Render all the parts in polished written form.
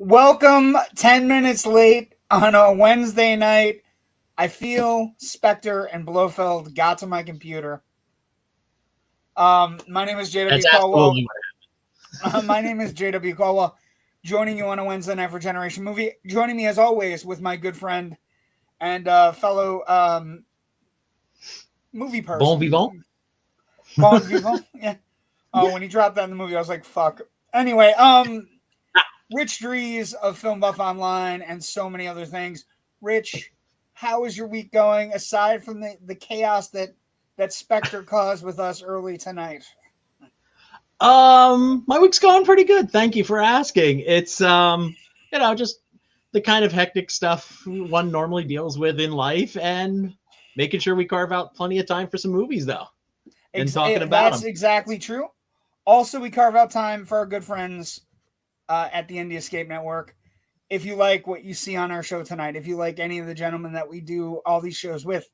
Welcome 10 minutes late on a Wednesday night. I feel Spectre and Blofeld got to my computer. My name is JW Colwell. My name is JW Colwell, joining you on a Wednesday night for Generation Movie. Joining me as always with my good friend and fellow movie person. Bon vivant? Bon vivant, yeah. Oh, when he dropped that in the movie, I was like, fuck. Anyway, Rich Drees of FilmBuff Online and so many other things. Rich, how is your week going aside from the chaos that Spectre caused with us early tonight? My week's going pretty good. Thank you for asking. It's just the kind of hectic stuff one normally deals with in life, and making sure we carve out plenty of time for some movies though. And talking about that's them. Exactly true. Also, we carve out time for our good friends at the Indie Escape Network. If you like what you see on our show tonight, if you like any of the gentlemen that we do all these shows with,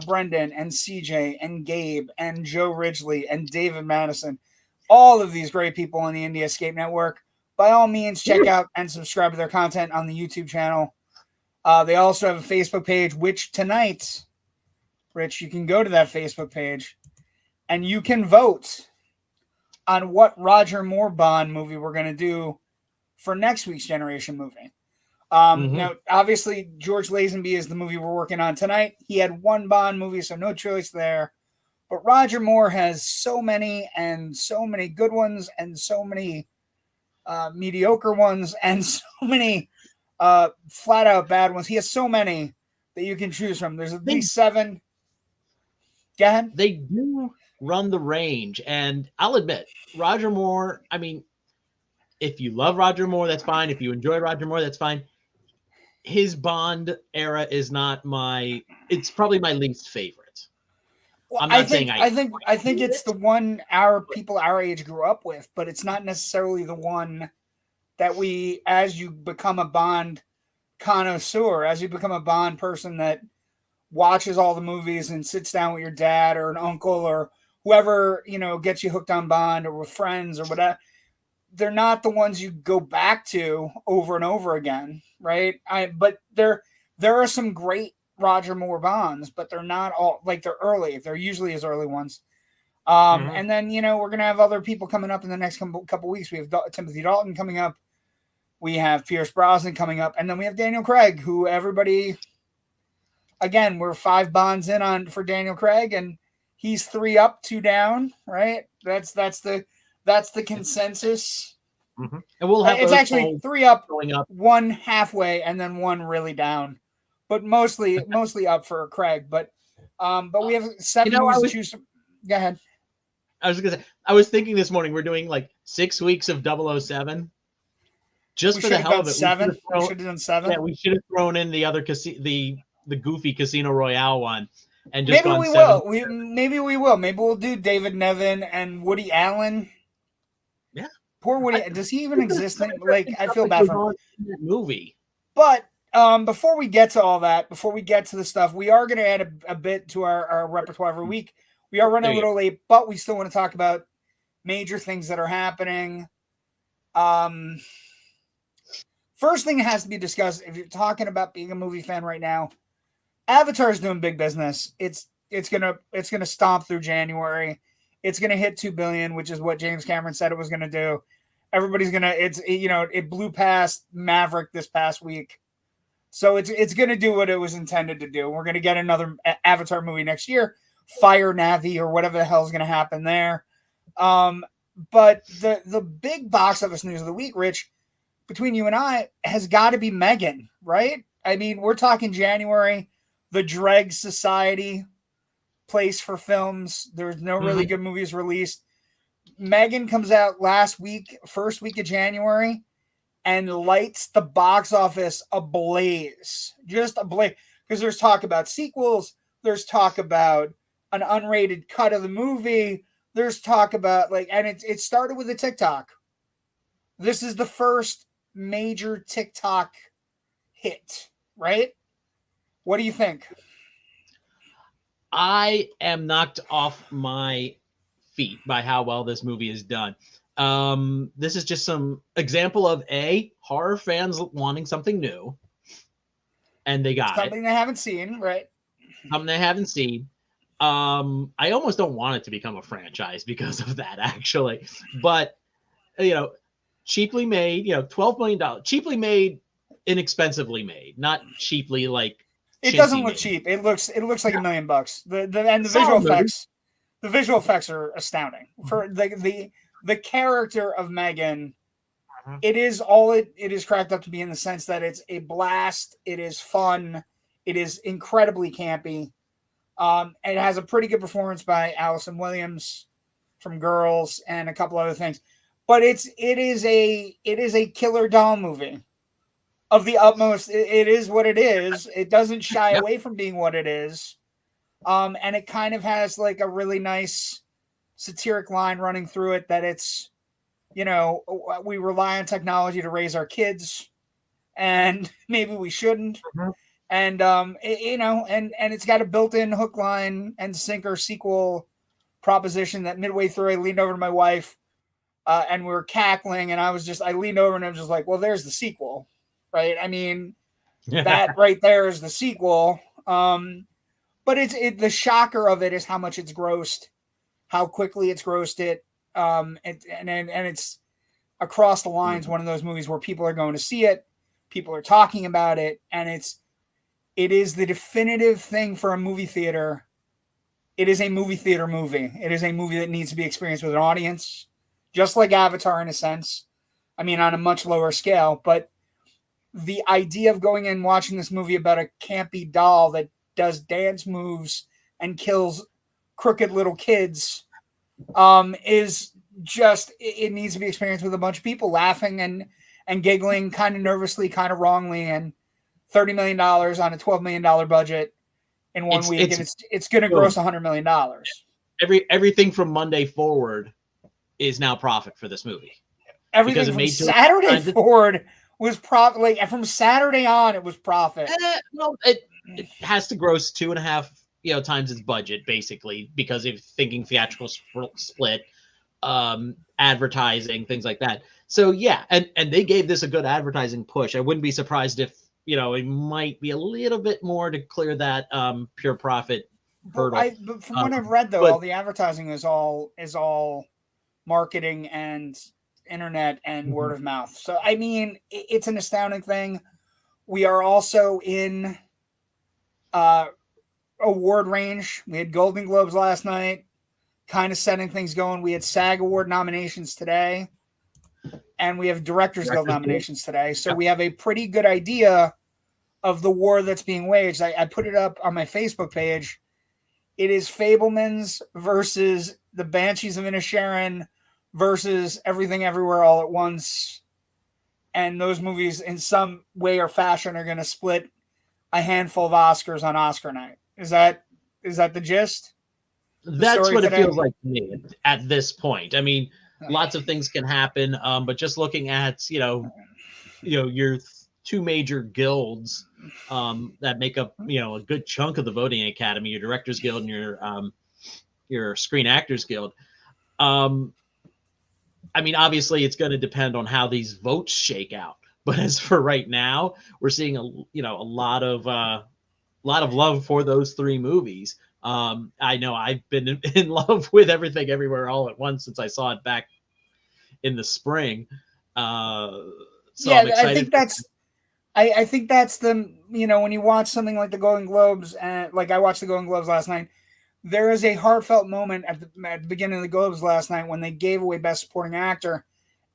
Brendan and CJ and Gabe and Joe Ridgely and David Madison, all of these great people on the Indie Escape Network, by all means, check out and subscribe to their content on the YouTube channel. They also have a Facebook page, which tonight, Rich, you can go to that Facebook page and you can vote on what Roger Moore Bond movie we're going to do for next week's Generation Movie. Now, obviously, George Lazenby is the movie we're working on tonight. He had one Bond movie, so no choice there. But Roger Moore has so many good ones and so many mediocre ones and so many flat-out bad ones. He has so many that you can choose from. There's at least 7. Go ahead. They do run the range, and I'll admit, Roger Moore, I mean, if you love Roger Moore, that's fine. If you enjoy Roger Moore, that's fine. His Bond era is not it's probably my least favorite. Well, I think it's the one people our age grew up with, but it's not necessarily the one that as you become a Bond connoisseur, as you become a Bond person that watches all the movies and sits down with your dad or an uncle or whoever, gets you hooked on Bond or with friends or whatever, they're not the ones you go back to over and over again, right? But there are some great Roger Moore Bonds, but they're not all, like, they're early. They're usually his early ones. And then, we're going to have other people coming up in the next couple weeks. We have Timothy Dalton coming up. We have Pierce Brosnan coming up. And then we have Daniel Craig, who everybody, again, we're 5 Bonds in on for Daniel Craig, and he's 3 up, 2 down, right? That's the consensus. And we'll have it's actually 3 up, going up, 1 halfway, and then 1 really down. But mostly up for Craig. But we have 7 movies to choose from. Go ahead. I was thinking this morning we're doing like 6 weeks of 007. Just for the hell of it. 7. We should have done 7. Yeah, we should have thrown in the other the goofy Casino Royale one. And just maybe we will. Maybe we will. Maybe we'll do David Nevin and Woody Allen. Yeah. Poor Woody. Does he even exist? I feel bad for him. That movie. But before we get to all that, before we get to the stuff, we are going to add a bit to our repertoire every week. We are running a little late, but we still want to talk about major things that are happening. First thing that has to be discussed, if you're talking about being a movie fan right now, Avatar is doing big business. It's gonna stomp through January. It's gonna hit 2 billion, which is what James Cameron said it was gonna do. Everybody's gonna it blew past Maverick this past week, so it's gonna do what it was intended to do. We're gonna get another Avatar movie next year, Fire Na'vi or whatever the hell is gonna happen there. But the big box office news of the week, Rich, between you and I, has got to be Megan, right? I mean, we're talking January, the Dreg Society place for films. There's no really good movies released. Megan comes out last week, first week of January, and lights the box office ablaze. Just ablaze. Because there's talk about sequels. There's talk about an unrated cut of the movie. There's talk about, and it started with a TikTok. This is the first major TikTok hit, right? What do you think? I am knocked off my feet by how well this movie is done. This is just some example of horror fans wanting something new, and they got something they haven't seen, right? Something they haven't seen. I almost don't want it to become a franchise because of that, actually. But cheaply made, $12 million, cheaply made, inexpensively made, not cheaply like. It doesn't look cheap. It looks like $1 million. The visual effects are astounding. For the character of Megan, it is all it is cracked up to be, in the sense that it's a blast. It is fun. It is incredibly campy. It has a pretty good performance by Allison Williams from Girls and a couple other things. But it is a killer doll movie of the utmost. It is what it is. It doesn't shy away from being what it is. And it kind of has like a really nice satiric line running through it that it's, we rely on technology to raise our kids, and maybe we shouldn't. And and it's got a built-in hook, line, and sinker sequel proposition that midway through I leaned over to my wife, and we were cackling, and I leaned over and I was just like, well, there's the sequel, right? I mean, that right there is the sequel. But the shocker of it is how much it's grossed, how quickly it's grossed it. And it's across the lines, one of those movies where people are going to see it, people are talking about it, and it is the definitive thing for a movie theater. It is a movie theater movie. It is a movie that needs to be experienced with an audience, just like Avatar in a sense. I mean, on a much lower scale, but the idea of going in and watching this movie about a campy doll that does dance moves and kills crooked little kids is just, it needs to be experienced with a bunch of people laughing and giggling kind of nervously, kind of wrongly, and $30 million on a $12 million budget in one week, and it's going to gross $100 million. Everything from Monday forward is now profit for this movie. Everything from Saturday forward was profit. Like from Saturday on, it was profit. No, it has to gross 2.5 times its budget, basically, because of thinking theatrical split, advertising, things like that. So yeah, and they gave this a good advertising push. I wouldn't be surprised if it might be a little bit more to clear that pure profit hurdle. But from what I've read, though, all the advertising is all marketing and internet and word of mouth. So I mean, it's an astounding thing. We are also in award range. We had Golden Globes last night, kind of setting things going. We had SAG Award nominations today, and we have Directors Guild nominations today. So we have a pretty good idea of the war that's being waged. I put it up on my Facebook page. It is Fabelmans versus the Banshees of Inisherin versus Everything Everywhere All at Once. And those movies, in some way or fashion, are going to split a handful of Oscars on Oscar night. Is that the gist? That's what it feels like to me at this point. I mean, lots of things can happen, but just looking at your two major guilds that make up, a good chunk of the voting academy, your Directors Guild and your Screen Actors Guild. I mean, obviously, it's going to depend on how these votes shake out. But as for right now, we're seeing a lot of love for those three movies. I know I've been in love with Everything Everywhere All at Once since I saw it back in the spring. So I'm excited. I think that's the, when you watch something like the Golden Globes, and like I watched the Golden Globes last night, there is a heartfelt moment at the beginning of the Globes last night when they gave away Best Supporting Actor,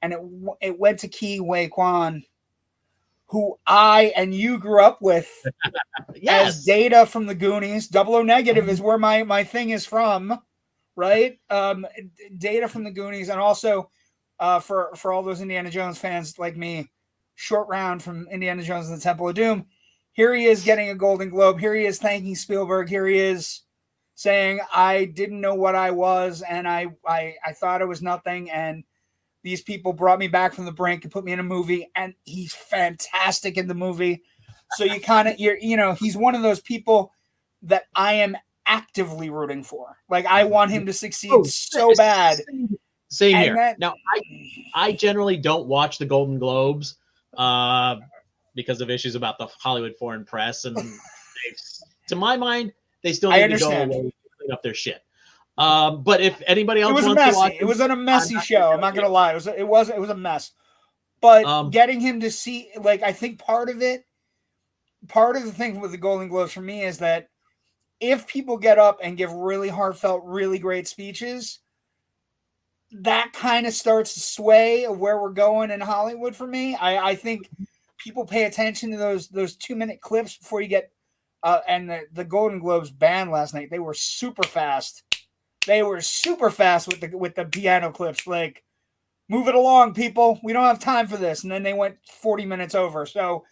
and it went to Ke Huy Quan, who I and you grew up with Yes. as Data from the Goonies. 00 Negative is where my thing is from, right? Data from the Goonies, and also for all those Indiana Jones fans like me, Short Round from Indiana Jones and the Temple of Doom. Here he is getting a Golden Globe. Here he is thanking Spielberg. Here he is saying, I didn't know what I was, and I thought it was nothing, and these people brought me back from the brink and put me in a movie, and he's fantastic in the movie. So you kind of, he's one of those people that I am actively rooting for. Like, I want him to succeed so bad. Same here. Now, I generally don't watch the Golden Globes because of issues about the Hollywood Foreign Press, and to my mind, they still need to go away and clean up their shit. But if anybody else wants to watch, it was a messy show. I'm not gonna lie, it was a mess. But getting him to see, like, I think part of the thing with the Golden Globes for me is that if people get up and give really heartfelt, really great speeches, that kind of starts to sway of where we're going in Hollywood for me. I think people pay attention to those 2-minute clips before you get and the Golden Globes band last night, they were super fast. They were super fast with the piano clips. Like, move it along, people. We don't have time for this. And then they went 40 minutes over. So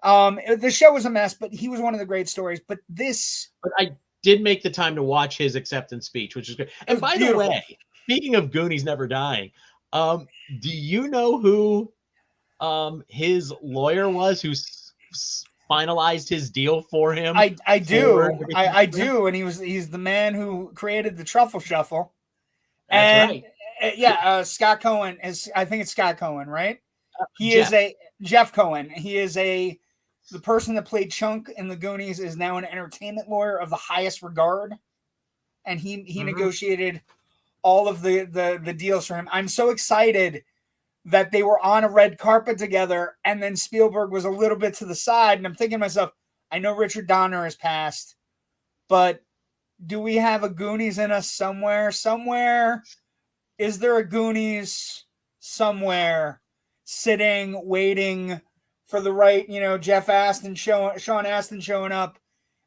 the show was a mess, but he was one of the great stories. But I did make the time to watch his acceptance speech, which is good. And by the way, speaking of Goonies Never Dying, do you know who his lawyer was who finalized his deal for him? I do, and he's the man who created the Truffle Shuffle. That's right. Yeah, Scott Cohen I think it's Scott Cohen, right? Jeff Cohen. He is the person that played Chunk in the Goonies is now an entertainment lawyer of the highest regard, and he negotiated all of the deals for him. I'm so excited that they were on a red carpet together, and then Spielberg was a little bit to the side, and I'm thinking to myself, I know Richard Donner has passed, but do we have a Goonies in us somewhere? Somewhere? Is there a Goonies somewhere sitting, waiting for the right, Sean Astin showing up,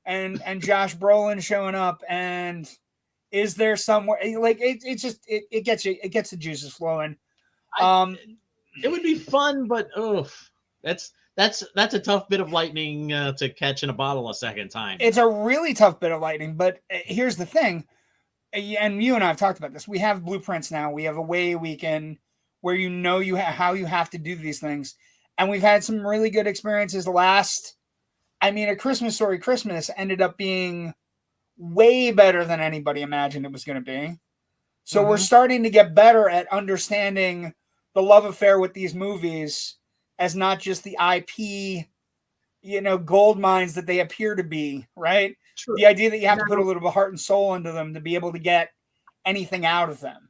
and Josh Brolin showing up, and is there somewhere, like, it gets the juices flowing. It would be fun, but that's a tough bit of lightning to catch in a bottle a second time. It's a really tough bit of lightning, but here's the thing, and you and I have talked about this. We have blueprints now. We have a way we can, where how you have to do these things, and we've had some really good experiences. A Christmas Story Christmas ended up being way better than anybody imagined it was going to be. So we're starting to get better at understanding the love affair with these movies as not just the IP, gold mines that they appear to be, right? True. The idea that you have to put a little bit of heart and soul into them to be able to get anything out of them.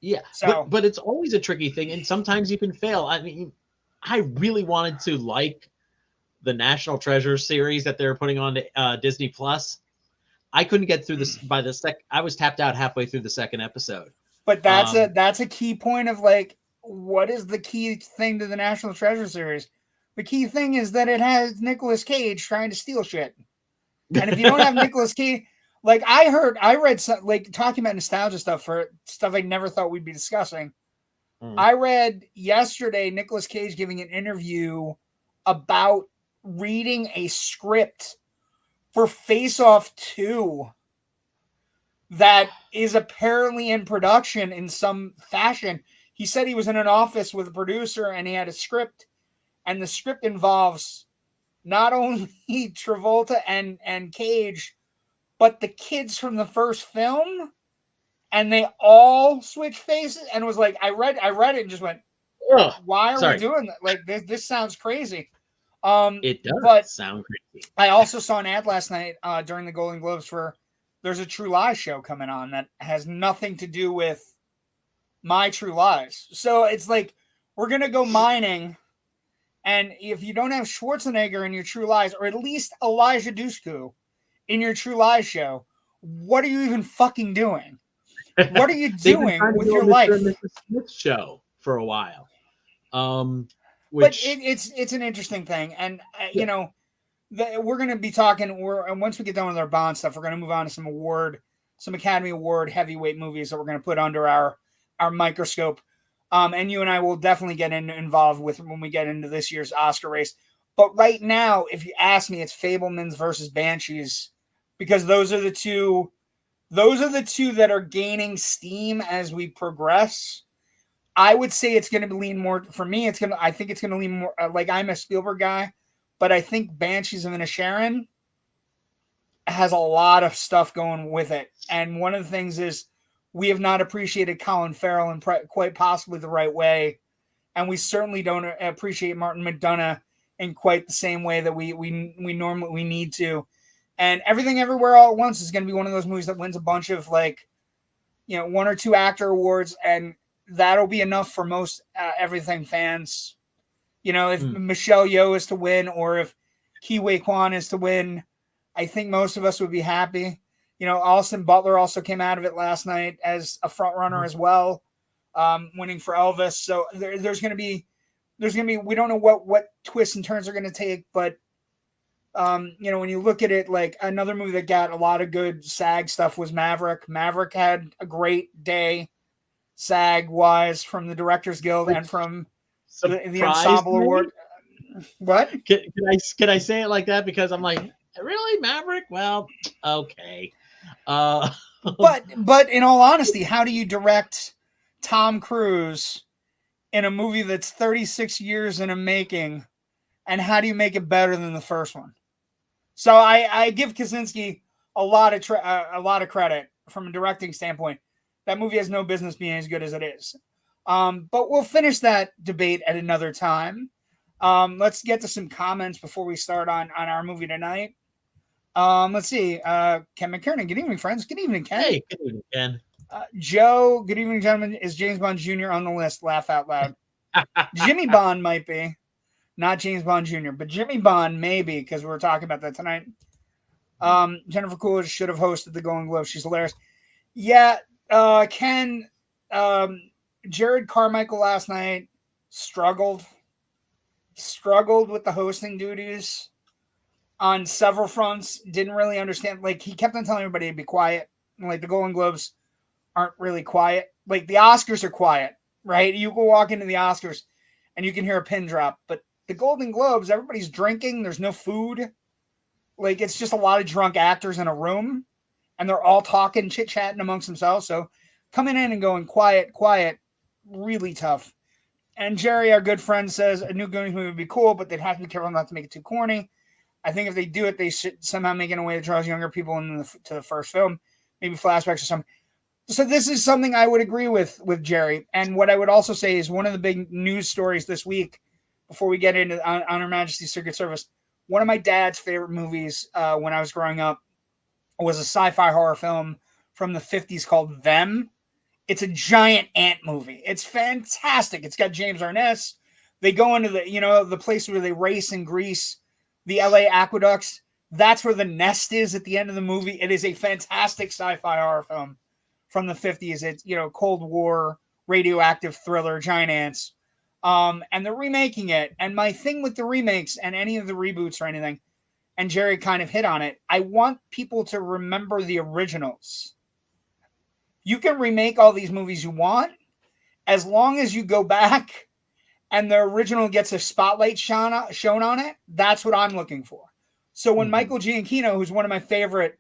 Yeah, but it's always a tricky thing, and sometimes you can fail. I mean, I really wanted to like the National Treasure series that they're putting on Disney Plus. I couldn't get through this I was tapped out halfway through the second episode. But that's a key point of, like, what is the key thing to the National Treasure series? The key thing is that it has Nicolas Cage trying to steal shit. And if you don't have Nicolas Cage, like, I read some, like, talking about nostalgia stuff for stuff I never thought we'd be discussing. I read yesterday Nicolas Cage giving an interview about reading a script for Face Off 2 that is apparently in production in some fashion. He said he was in an office with a producer and he had a script and the script involves not only Travolta and Cage, but the kids from the first film, and they all switch faces, and it was like I read it and just went, Ugh, why are sorry. we doing that? Like this sounds crazy. It does but sound crazy. I also saw an ad last night during the Golden Globes for there's a True Lies show coming on that has nothing to do with My True Lies. So it's like we're gonna go mining, and if you don't have Schwarzenegger in your True Lies, or at least Elijah Dushku in your True Lies show, what are you even fucking doing? What are you doing with your life? Mr. Smith show for a while. But it's an interesting thing, and you know, we're going to be talking. And once we get done with our Bond stuff, we're going to move on to some Academy Award heavyweight movies that we're going to put under our microscope. And you and I will definitely get involved with when we get into this year's Oscar race. But right now, if you ask me, it's Fabelmans versus Banshees, because those are the two that are gaining steam as we progress. I would say it's going to lean more for me. I think it's going to lean more like I'm a Spielberg guy, but I think Banshees of Inisherin has a lot of stuff going with it. And one of the things is we have not appreciated Colin Farrell in quite possibly the right way, and we certainly don't appreciate Martin McDonagh in quite the same way that we normally need to. And Everything Everywhere All at Once is going to be one of those movies that wins a bunch of like, you know, 1 or 2 actor awards, and that'll be enough for most everything fans. You know, if Michelle Yeoh is to win or if Ke Huy Quan is to win, I think most of us would be happy. You know, Austin Butler also came out of it last night as a front runner as well, winning for Elvis. So there's going to be, we don't know what twists and turns are going to take, but you know, when you look at it, like another movie that got a lot of good SAG stuff was Maverick. Maverick had a great day SAG-wise from the Directors Guild and from the Ensemble Award. What? Can I say it like that? Because I'm like, really, Maverick? Well, okay. But in all honesty, how do you direct Tom Cruise in a movie that's 36 years in a making, and how do you make it better than the first one? So I give Kaczynski a lot of credit from a directing standpoint. That movie has no business being as good as it is. But we'll finish that debate at another time. Let's get to some comments before we start on our movie tonight. Let's see. Ken McKernan. Good evening, friends. Good evening, Ken. Hey, good evening, Ken. Joe. Good evening, gentlemen. Is James Bond Jr. on the list? Laugh out loud. Jimmy Bond might be. Not James Bond Jr., but Jimmy Bond maybe, because we were talking about that tonight. Jennifer Coolidge should have hosted the Golden Globe. She's hilarious. Yeah, Ken, Jared Carmichael last night struggled with the hosting duties on several fronts. Didn't really understand. Like, he kept on telling everybody to be quiet. Like, the Golden Globes aren't really quiet. Like, the Oscars are quiet, right? You can walk into the Oscars and you can hear a pin drop. But the Golden Globes, everybody's drinking. There's no food. Like, it's just a lot of drunk actors in a room. And they're all talking, chit-chatting amongst themselves. So coming in and going quiet, really tough. And Jerry, our good friend, says a new Goonies movie would be cool, but they'd have to be careful not to make it too corny. I think if they do it, they should somehow make it in a way that draws younger people to the first film, maybe flashbacks or something. So this is something I would agree with Jerry. And what I would also say is one of the big news stories this week, before we get into on Her Majesty's Secret Service, one of my dad's favorite movies when I was growing up was a sci-fi horror film from the 50s called Them. It's a giant ant movie. It's fantastic. It's got James Arness. They go into the place where they race in Greece, the LA aqueducts. That's where the nest is at the end of the movie. It is a fantastic sci-fi horror film from the 50s. It's, Cold War, radioactive thriller, giant ants. And they're remaking it. And my thing with the remakes and any of the reboots or anything, and Jerry kind of hit on it, I want people to remember the originals. You can remake all these movies you want, as long as you go back and the original gets a spotlight shown on it. That's what I'm looking for. So when Michael Giacchino, who's one of my favorite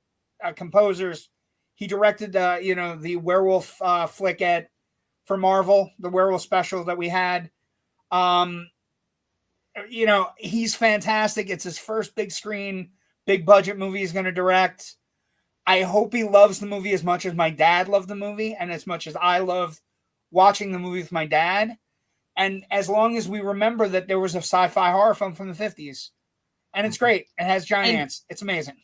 composers, he directed the werewolf flick for Marvel, the werewolf special that we had. you know, he's fantastic. It's his first big screen, big budget movie he's going to direct. I hope he loves the movie as much as my dad loved the movie and as much as I loved watching the movie with my dad. And as long as we remember that there was a sci-fi horror film from the 50s. And it's great. It has giant ants. It's amazing.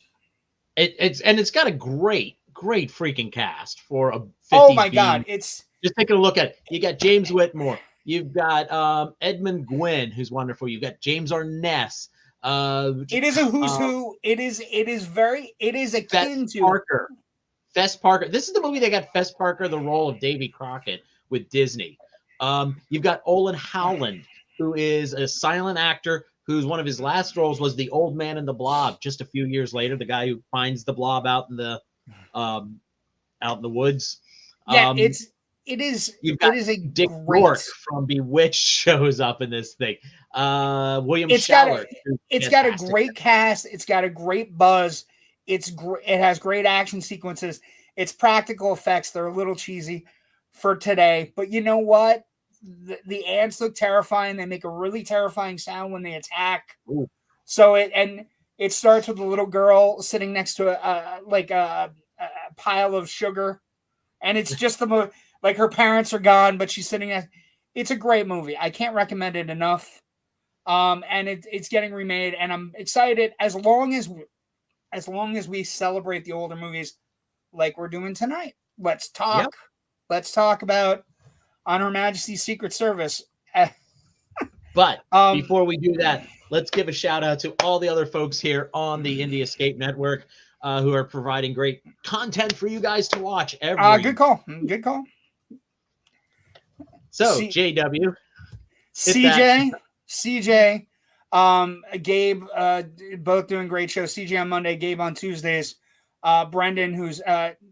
It's got a great freaking cast for a 50s. Oh my God. It's just taking a look at it. You got James Whitmore. You've got Edmund Gwynn, who's wonderful. You've got James Arness. It is a who's who. It is akin to Parker. Fess Parker. This is the movie that got Fess Parker the role of Davy Crockett with Disney. You've got Olin Howland, who is a silent actor whose one of his last roles was the old man in the Blob. Just a few years later, the guy who finds the Blob out in the woods. Yeah, it is a Dick great York from Bewitched shows up in this thing. William It's Schallert. got a great cast. It's got a great buzz. It has great action sequences. It's practical effects. They're a little cheesy for today, but you know what? The ants look terrifying. They make a really terrifying sound when they attack. Ooh. So it starts with a little girl sitting next to a pile of sugar, and it's just the most like her parents are gone, but she's sitting there. It's a great movie. I can't recommend it enough. And it's getting remade, and I'm excited as long as we celebrate the older movies like we're doing tonight. Let's talk. Yep. Let's talk about On Her Majesty's Secret Service. But before we do that, let's give a shout out to all the other folks here on the Indie Escape Network who are providing great content for you guys to watch every. Good call. Good call. So JW, CJ, Gabe, both doing great shows. CJ on Monday, Gabe on Tuesdays. Brendan, who's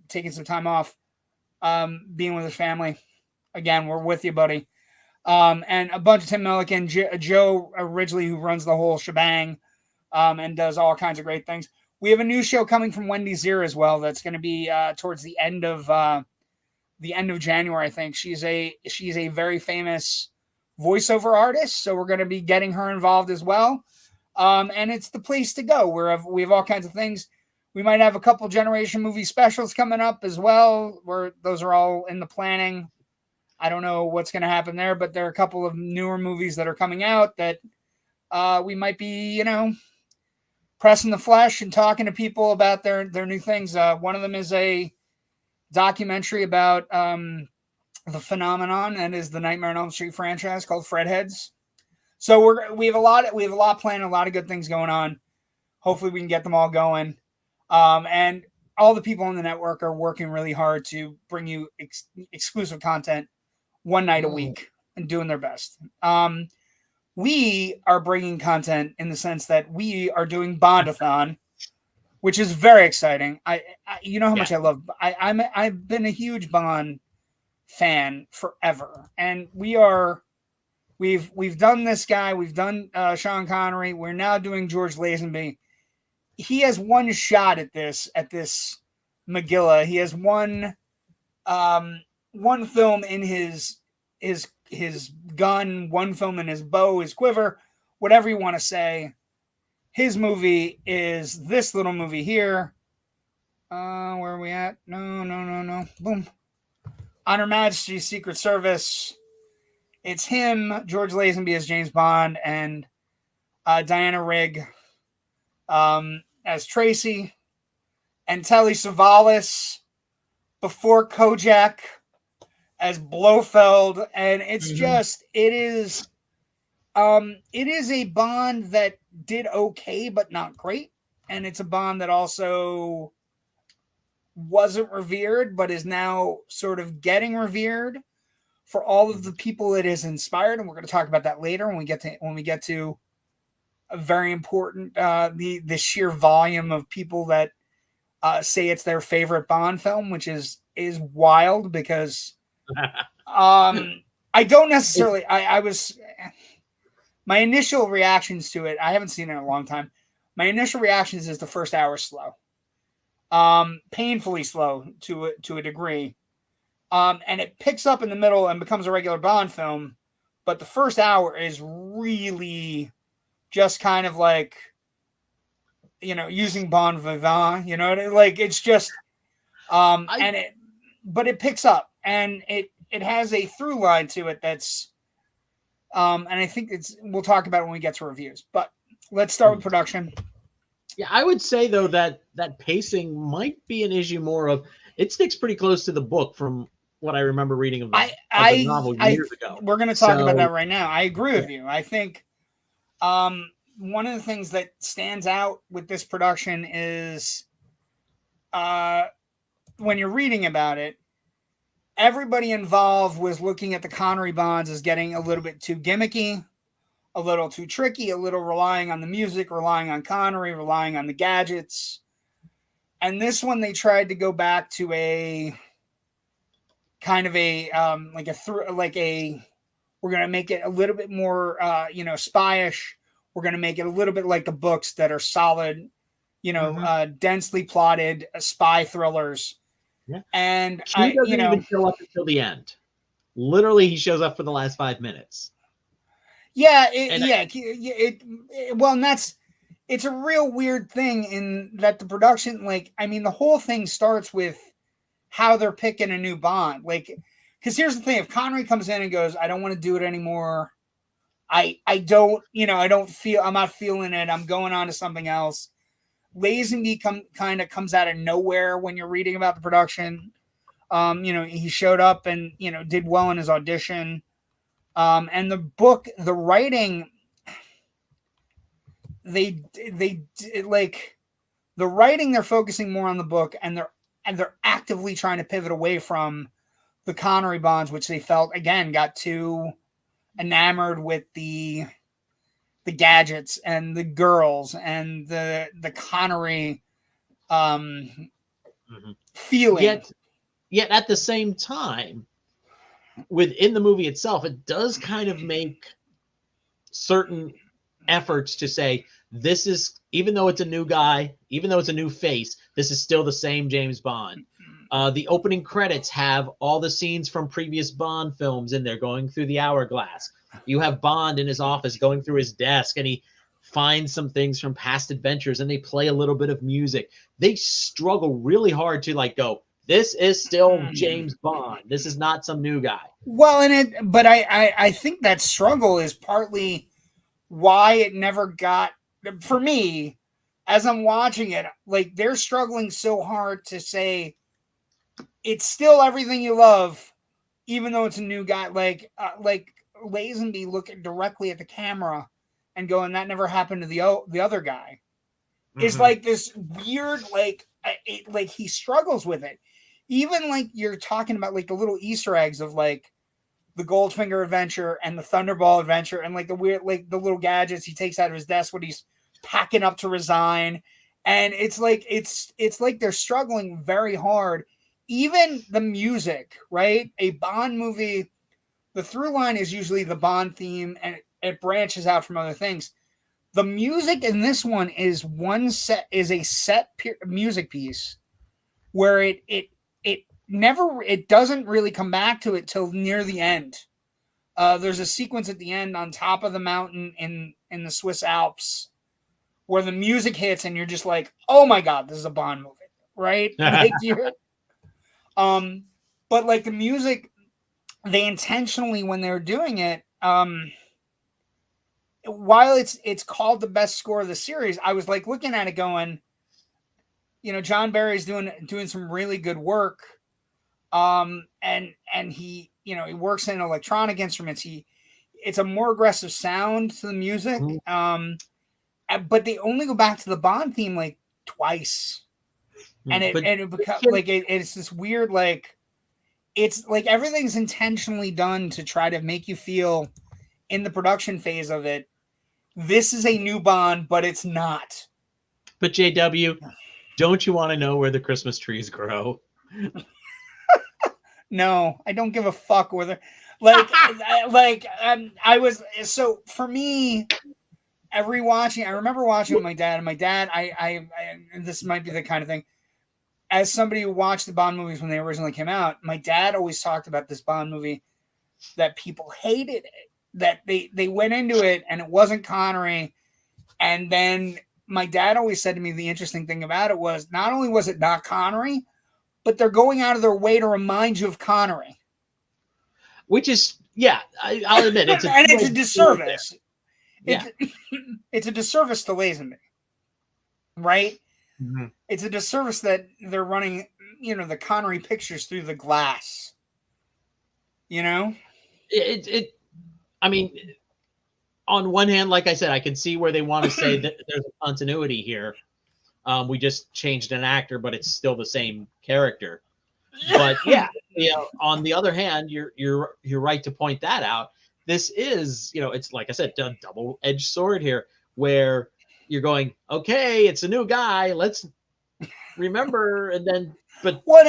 taking some time off, being with his family. Again, we're with you, buddy. And a bunch of Tim Milliken, Joe Ridgely, who runs the whole shebang, and does all kinds of great things. We have a new show coming from Wendy Zier as well. That's going to be towards the end of January, I think. She's a very famous voiceover artist, so we're going to be getting her involved as well. And it's the place to go. We have all kinds of things. We might have a couple Generation movie specials coming up as well, where those are all in the planning. I don't know what's going to happen there, but there are a couple of newer movies that are coming out that we might be, pressing the flesh and talking to people about their new things. One of them is a documentary about the phenomenon and is the Nightmare on Elm Street franchise called Fredheads. So we have a lot planned, a lot of good things going on. Hopefully we can get them all going. And all the people on the network are working really hard to bring you exclusive content one night a week and doing their best. We are bringing content in the sense that we are doing Bond-A-THON, which is very exciting. You know how much I love. I've been a huge Bond fan forever, and we've done this guy. We've done Sean Connery. We're now doing George Lazenby. He has one shot at this Megillah. He has one film in his gun, one film in his bow, his quiver, whatever you want to say. His movie is this little movie here. Where are we at? No. Boom. On Her Majesty's Secret Service. It's him, George Lazenby as James Bond, and Diana Rigg as Tracy, and Telly Savalas before Kojak as Blofeld, and it's it is a Bond that did okay but not great, and it's a Bond that also wasn't revered but is now sort of getting revered for all of the people it has inspired, and we're going to talk about that later when we get to a very important the sheer volume of people that say it's their favorite Bond film, which is wild because I don't necessarily. I was my initial reactions to it. I haven't seen it in a long time. My initial reactions is the first hour slow, painfully slow to a degree, and it picks up in the middle and becomes a regular Bond film. But the first hour is really just kind of like, you know, using bon vivant, you know, like it's just, but it picks up, and it has a through line to it that's, and I think we'll talk about it when we get to reviews, but let's start with production. Yeah, I would say though that pacing might be an issue more of, it sticks pretty close to the book from what I remember reading of the novel years ago. We're going to talk about that right now. I agree with you. I think one of the things that stands out with this production is when you're reading about it, everybody involved was looking at the Connery Bonds as getting a little bit too gimmicky, a little too tricky, a little relying on the music, relying on Connery, relying on the gadgets. And this one, they tried to go back to a kind of a we're going to make it a little bit more, spyish. We're going to make it a little bit like the books that are solid, densely plotted spy thrillers. Yeah. And he doesn't even show up until the end. Literally, he shows up for the last 5 minutes. Yeah, and it's a real weird thing in that the production, the whole thing starts with how they're picking a new Bond. Because here's the thing: if Connery comes in and goes, "I don't want to do it anymore. I'm not feeling it. I'm going on to something else." Lazenby kind of comes out of nowhere when you're reading about the production. He showed up and did well in his audition. And the book, the writing, the writing, they're focusing more on the book, and they're actively trying to pivot away from the Connery Bonds, which they felt again got too enamored with the gadgets and the girls and the Connery feeling. Yet at the same time, within the movie itself, it does kind of make certain efforts to say, this is, even though it's a new guy, even though it's a new face, this is still the same James Bond. The opening credits have all the scenes from previous Bond films in there going through the hourglass. You have Bond in his office going through his desk, and he finds some things from past adventures, and they play a little bit of music. They struggle really hard to go, this is still James Bond. This is not some new guy. Well, but I think that struggle is partly why it never got, for me, as I'm watching it, they're struggling so hard to say it's still everything you love, even though it's a new guy. Lazenby looking directly at the camera and going, that never happened to the other guy. It's this weird, he struggles with it. Even you're talking about the little Easter eggs of the Goldfinger adventure and the Thunderball adventure, and the weird the little gadgets he takes out of his desk when he's packing up to resign, and it's they're struggling very hard. Even the music, right? A Bond movie, the through line is usually the Bond theme, and it branches out from other things. The music in this one is a set music piece where it doesn't really come back to it till near the end. There's a sequence at the end on top of the mountain in the Swiss Alps where the music hits, and you're just like, oh my God, this is a Bond movie, right? But the music, they intentionally, when they're doing it, while it's called the best score of the series, I was looking at it going, John Barry's doing some really good work. And he, he works in electronic instruments. It's a more aggressive sound to the music. But they only go back to the Bond theme twice. And it becomes it's this weird, it's everything's intentionally done to try to make you feel in the production phase of it, this is a new Bond, but it's not. But JW, don't you want to know where the Christmas trees grow? No, I don't give a fuck whether so for me, I remember watching with my dad, and my dad, I this might be the kind of thing, as somebody who watched the Bond movies when they originally came out, my dad always talked about this Bond movie that people hated it, that they went into it and it wasn't Connery, And then my dad always said to me the interesting thing about it was not only was it not Connery, but they're going out of their way to remind you of Connery. Which is, yeah, I'll admit, it's and it's a disservice. Yeah. It's a disservice to Lazenby, right? Mm-hmm. It's a disservice that they're running, the Connery pictures through the glass. I mean, on one hand, like I said, I can see where they want to say that there's a continuity here. We just changed an actor, but it's still the same character. But yeah, on the other hand, you're right to point that out. This is, it's like I said, a double-edged sword here, where you're going, okay, it's a new guy, let's remember, and then, but well, and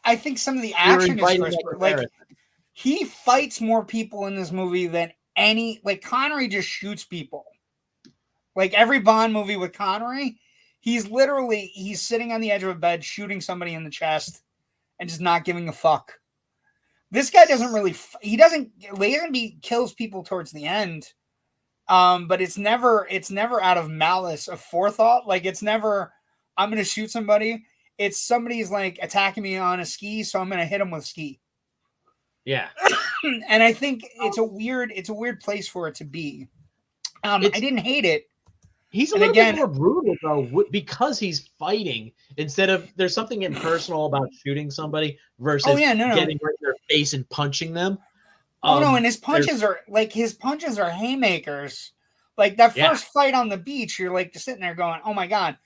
I think some of the action is crisper. Like, he fights more people in this movie than any. Like, Connery just shoots people. Like every Bond movie with Connery, he's sitting on the edge of a bed shooting somebody in the chest and just not giving a fuck. This guy doesn't really. Lazenby kills people towards the end, but it's never out of malice of forethought. Like, it's never, I'm going to shoot somebody. It's somebody's like attacking me on a ski, so I'm going to hit him with a ski. Yeah. And I think it's a weird place for it to be. I didn't hate it. He's a little bit more brutal though, because he's fighting instead of, there's something impersonal about shooting somebody versus getting right in their face and punching them. And his punches are haymakers. Like that first fight on the beach, you're like just sitting there going, "Oh my god!"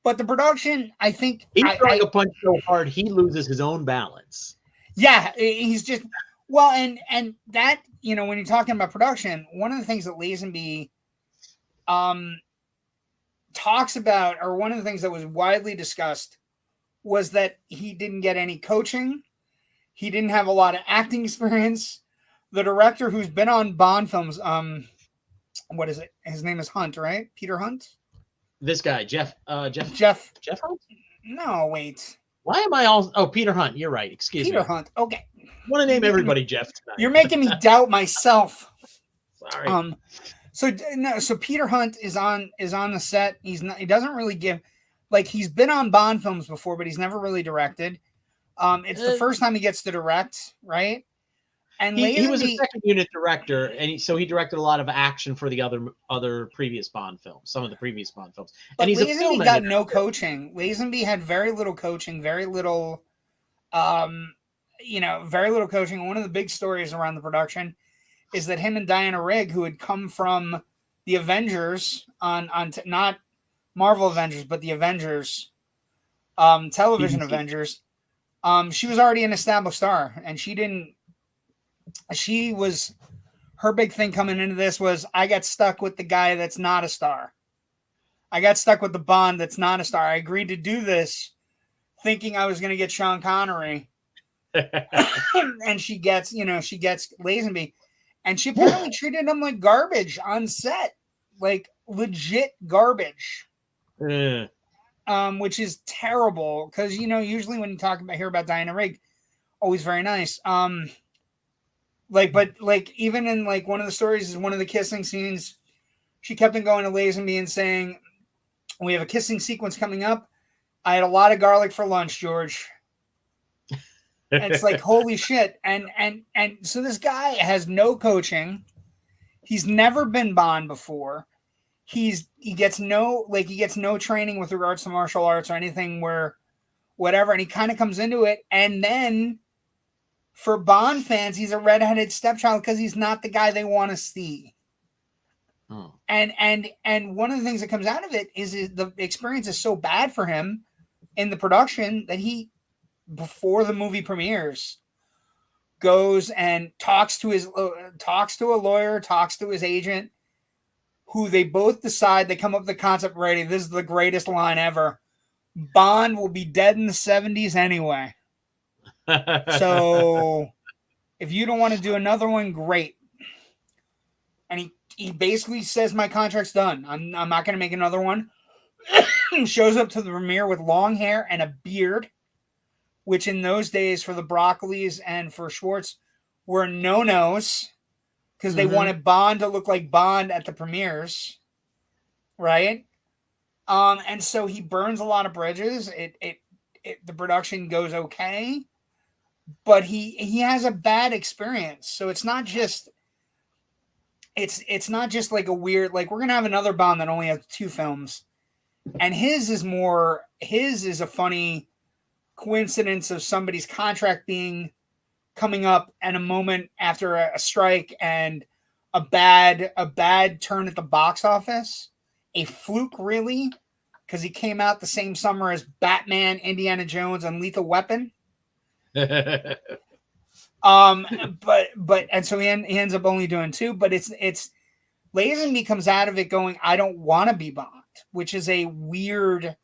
But the production, I think, he's throwing a punch so hard he loses his own balance. Yeah, he's just and that, when you're talking about production, one of the things that Lazenby talks about, or one of the things that was widely discussed, was that he didn't get any coaching. He didn't have a lot of acting experience. The director, who's been on Bond films, what is it? His name is Hunt, right? Peter Hunt? This guy, Jeff Hunt? No, wait. Why am I all... Oh, Peter Hunt. You're right. Excuse me. Peter Hunt. Okay. I want to name everybody Jeff tonight. You're making me doubt myself. Sorry. So Peter Hunt is on the set. He doesn't really give, like, he's been on Bond films before, but he's never really directed. It's the first time he gets to direct, right? And he was a second unit director, and so he directed a lot of action for the other previous Bond films, some of the previous Bond films. But and he's Lazenby got no coaching. Lazenby had very little coaching, very little coaching. One of the big stories around the production is that him and Diana Rigg, who had come from the Avengers on not Marvel Avengers, but the Avengers, television Avengers, she was already an established star, and her big thing coming into this was, I got stuck with the guy that's not a star. I got stuck with the Bond that's not a star. I agreed to do this thinking I was going to get Sean Connery. And she gets Lazenby. And she apparently treated him like garbage on set. Like legit garbage. Which is terrible. Because, usually when you hear about Diana Rigg, always very nice. Even in one of the stories is one of the kissing scenes, she kept on going to Lazenby and saying, "We have a kissing sequence coming up. I had a lot of garlic for lunch, George." And it's like, holy shit. And so this guy has no coaching. He's never been Bond before. He gets no training with regards to martial arts or anything where whatever. And he kind of comes into it. And then for Bond fans, he's a redheaded stepchild because he's not the guy they want to see. Oh. And one of the things that comes out of it is the experience is so bad for him in the production that he, before the movie premieres, goes and talks to a lawyer, talks to his agent, who they both decide, they come up with the concept, ready, this is the greatest line ever. Bond will be dead in the 70s anyway. So if you don't want to do another one, great. And he basically says, my contract's done. I'm not going to make another one. Shows up to the premiere with long hair and a beard, which in those days for the Broccolis and for Schwartz were no-nos because they wanted Bond to look like Bond at the premieres. right? And so he burns a lot of bridges. The production goes okay, but he has a bad experience. So it's not just like a weird, like, we're gonna have another Bond that only has 2 films, and his is a funny coincidence of somebody's contract coming up and a moment after a strike and a bad turn at the box office. A fluke, really, because he came out the same summer as Batman, Indiana Jones, and Lethal Weapon. But and so he ends up only doing 2. But it's Lazenby comes out of it going, I don't want to be Bond, which is a weird.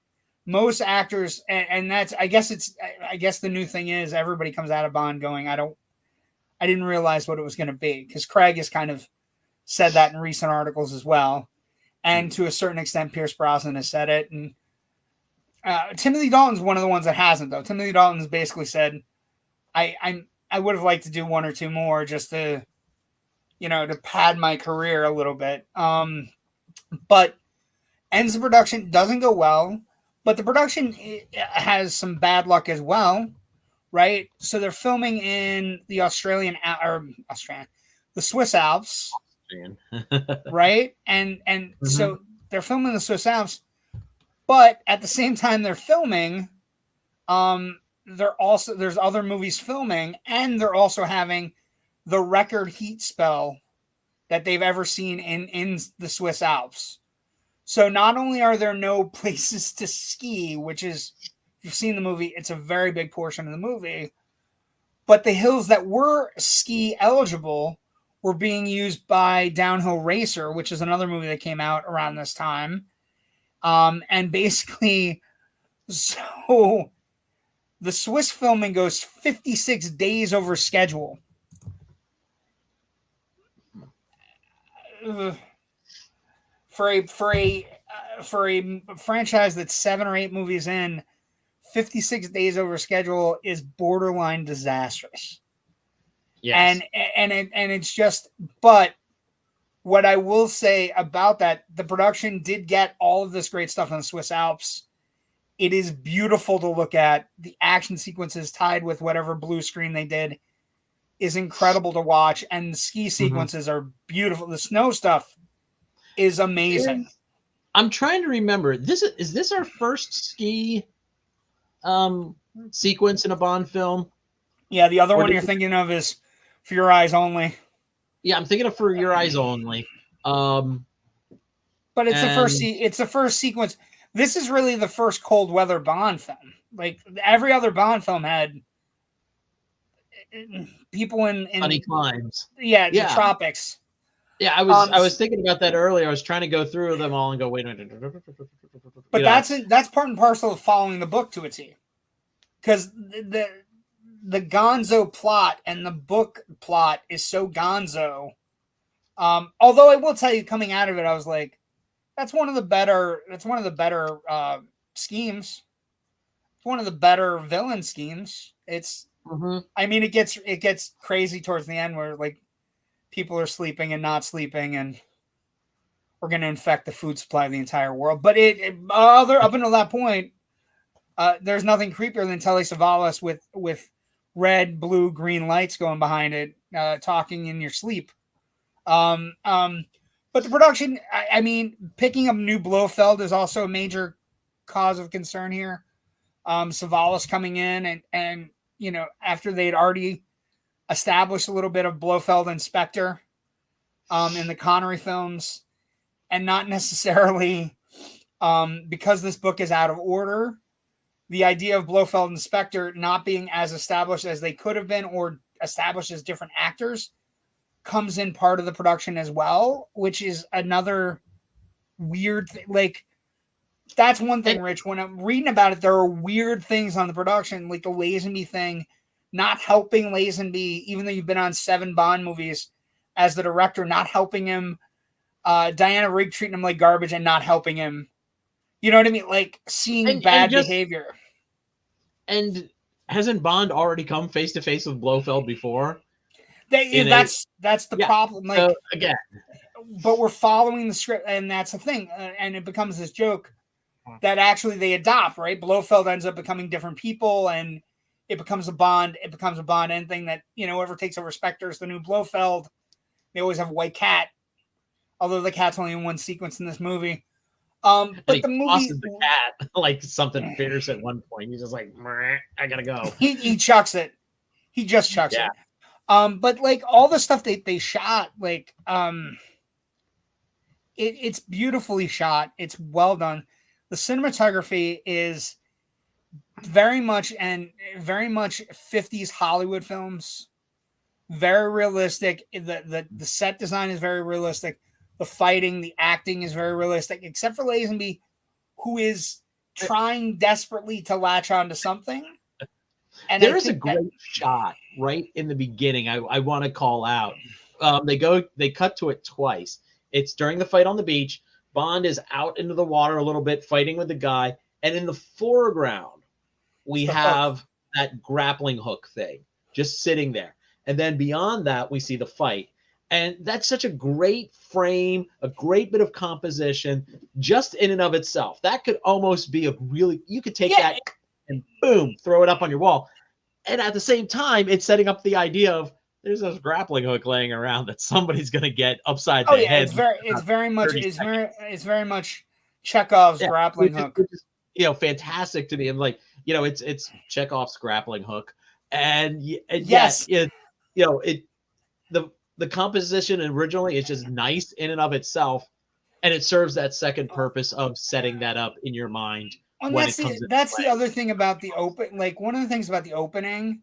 Most actors, and that's, I guess the new thing is everybody comes out of Bond going, I didn't realize what it was going to be, because Craig has kind of said that in recent articles as well, and to a certain extent Pierce Brosnan has said it, and Timothy Dalton's one of the ones that hasn't, though. Timothy Dalton's basically said, I would have liked to do 1 or 2 more just to, to pad my career a little bit, but ends the production, doesn't go well. But the production has some bad luck as well, right? So they're filming in the the Swiss Alps, right? And so they're filming in the Swiss Alps, but at the same time they're filming, there's other movies filming, and they're also having the record heat spell that they've ever seen in the Swiss Alps. So not only are there no places to ski, which is, if you've seen the movie, it's a very big portion of the movie, but the hills that were ski eligible were being used by Downhill Racer, which is another movie that came out around this time. And basically, so the Swiss filming goes 56 days over schedule. For a franchise that's 7 or 8 movies in, 56 days over schedule is borderline disastrous. Yes. And it's just, but what I will say about that, the production did get all of this great stuff in the Swiss Alps. It is beautiful to look at. The action sequences tied with whatever blue screen they did is incredible to watch, and the ski sequences are beautiful. The snow stuff is amazing. I'm trying to remember. Is this our first ski sequence in a Bond film? Yeah, the other one you're thinking of is For Your Eyes Only. Yeah, I'm thinking of For Your Eyes Only. But it's the first sequence. This is really the first cold weather Bond film. Like, every other Bond film had people in sunny climes. Yeah, the tropics. Yeah, I was thinking about that earlier. I was trying to go through them all and go, wait a minute. But that's part and parcel of following the book to a T. Because the gonzo plot and the book plot is so gonzo. Although I will tell you, coming out of it, I was like, that's one of the better schemes. It's one of the better villain schemes. It's I mean, it gets crazy towards the end where, like, people are sleeping and not sleeping, and we're going to infect the food supply of the entire world. But up until that point, there's nothing creepier than Telly Savalas with red, blue, green lights going behind it, talking in your sleep. But the production, I mean, picking up new Blofeld is also a major cause of concern here. Savalas coming in and after they'd already established a little bit of Blofeld and Spectre in the Connery films, and not necessarily because this book is out of order, the idea of Blofeld and Spectre not being as established as they could have been, or established as different actors, comes in part of the production as well, which is another weird thing. Like, that's one thing, Rich. When I'm reading about it, there are weird things on the production, like the Lazenby thing, not helping Lazenby, even though you've been on 7 Bond movies as the director, not helping him. Diana Rigg treating him like garbage and not helping him. You know what I mean? Like, seeing bad behavior. And hasn't Bond already come face to face with Blofeld before? That's the problem. Like, so again, but we're following the script, and that's the thing, and it becomes this joke that actually they adopt, right? Blofeld ends up becoming different people, and it becomes a Bond. It becomes a Bond end thing that, you know, whoever takes over Spectre is the new Blofeld. They always have a white cat, although the cat's only in one sequence in this movie. But and he the movie tosses the cat like something fierce at one point. He's just like, I gotta go. he chucks it. He just chucks it. But like all the stuff they shot, like it's beautifully shot. It's well done. The cinematography is very much 50s Hollywood films. Very realistic. The set design is very realistic. The fighting, the acting is very realistic, except for Lazenby, who is trying desperately to latch on to something. And there is a great shot right in the beginning I want to call out. They cut to it twice. It's during the fight on the beach. Bond is out into the water a little bit, fighting with the guy. And in the foreground, we have that grappling hook thing just sitting there. And then beyond that, we see the fight. And that's such a great frame, a great bit of composition, just in and of itself. That could almost be you could take that and boom, throw it up on your wall. And at the same time, it's setting up the idea of there's this grappling hook laying around that somebody's going to get upside the head. It's very much Chekhov's grappling hook. Which is, you know, fantastic to me. I'm like, you know, it's Chekhov's grappling hook. And yes, the composition originally is just nice in and of itself, and it serves that second purpose of setting that up in your mind. And that's the other thing about the open. Like one of the things about the opening,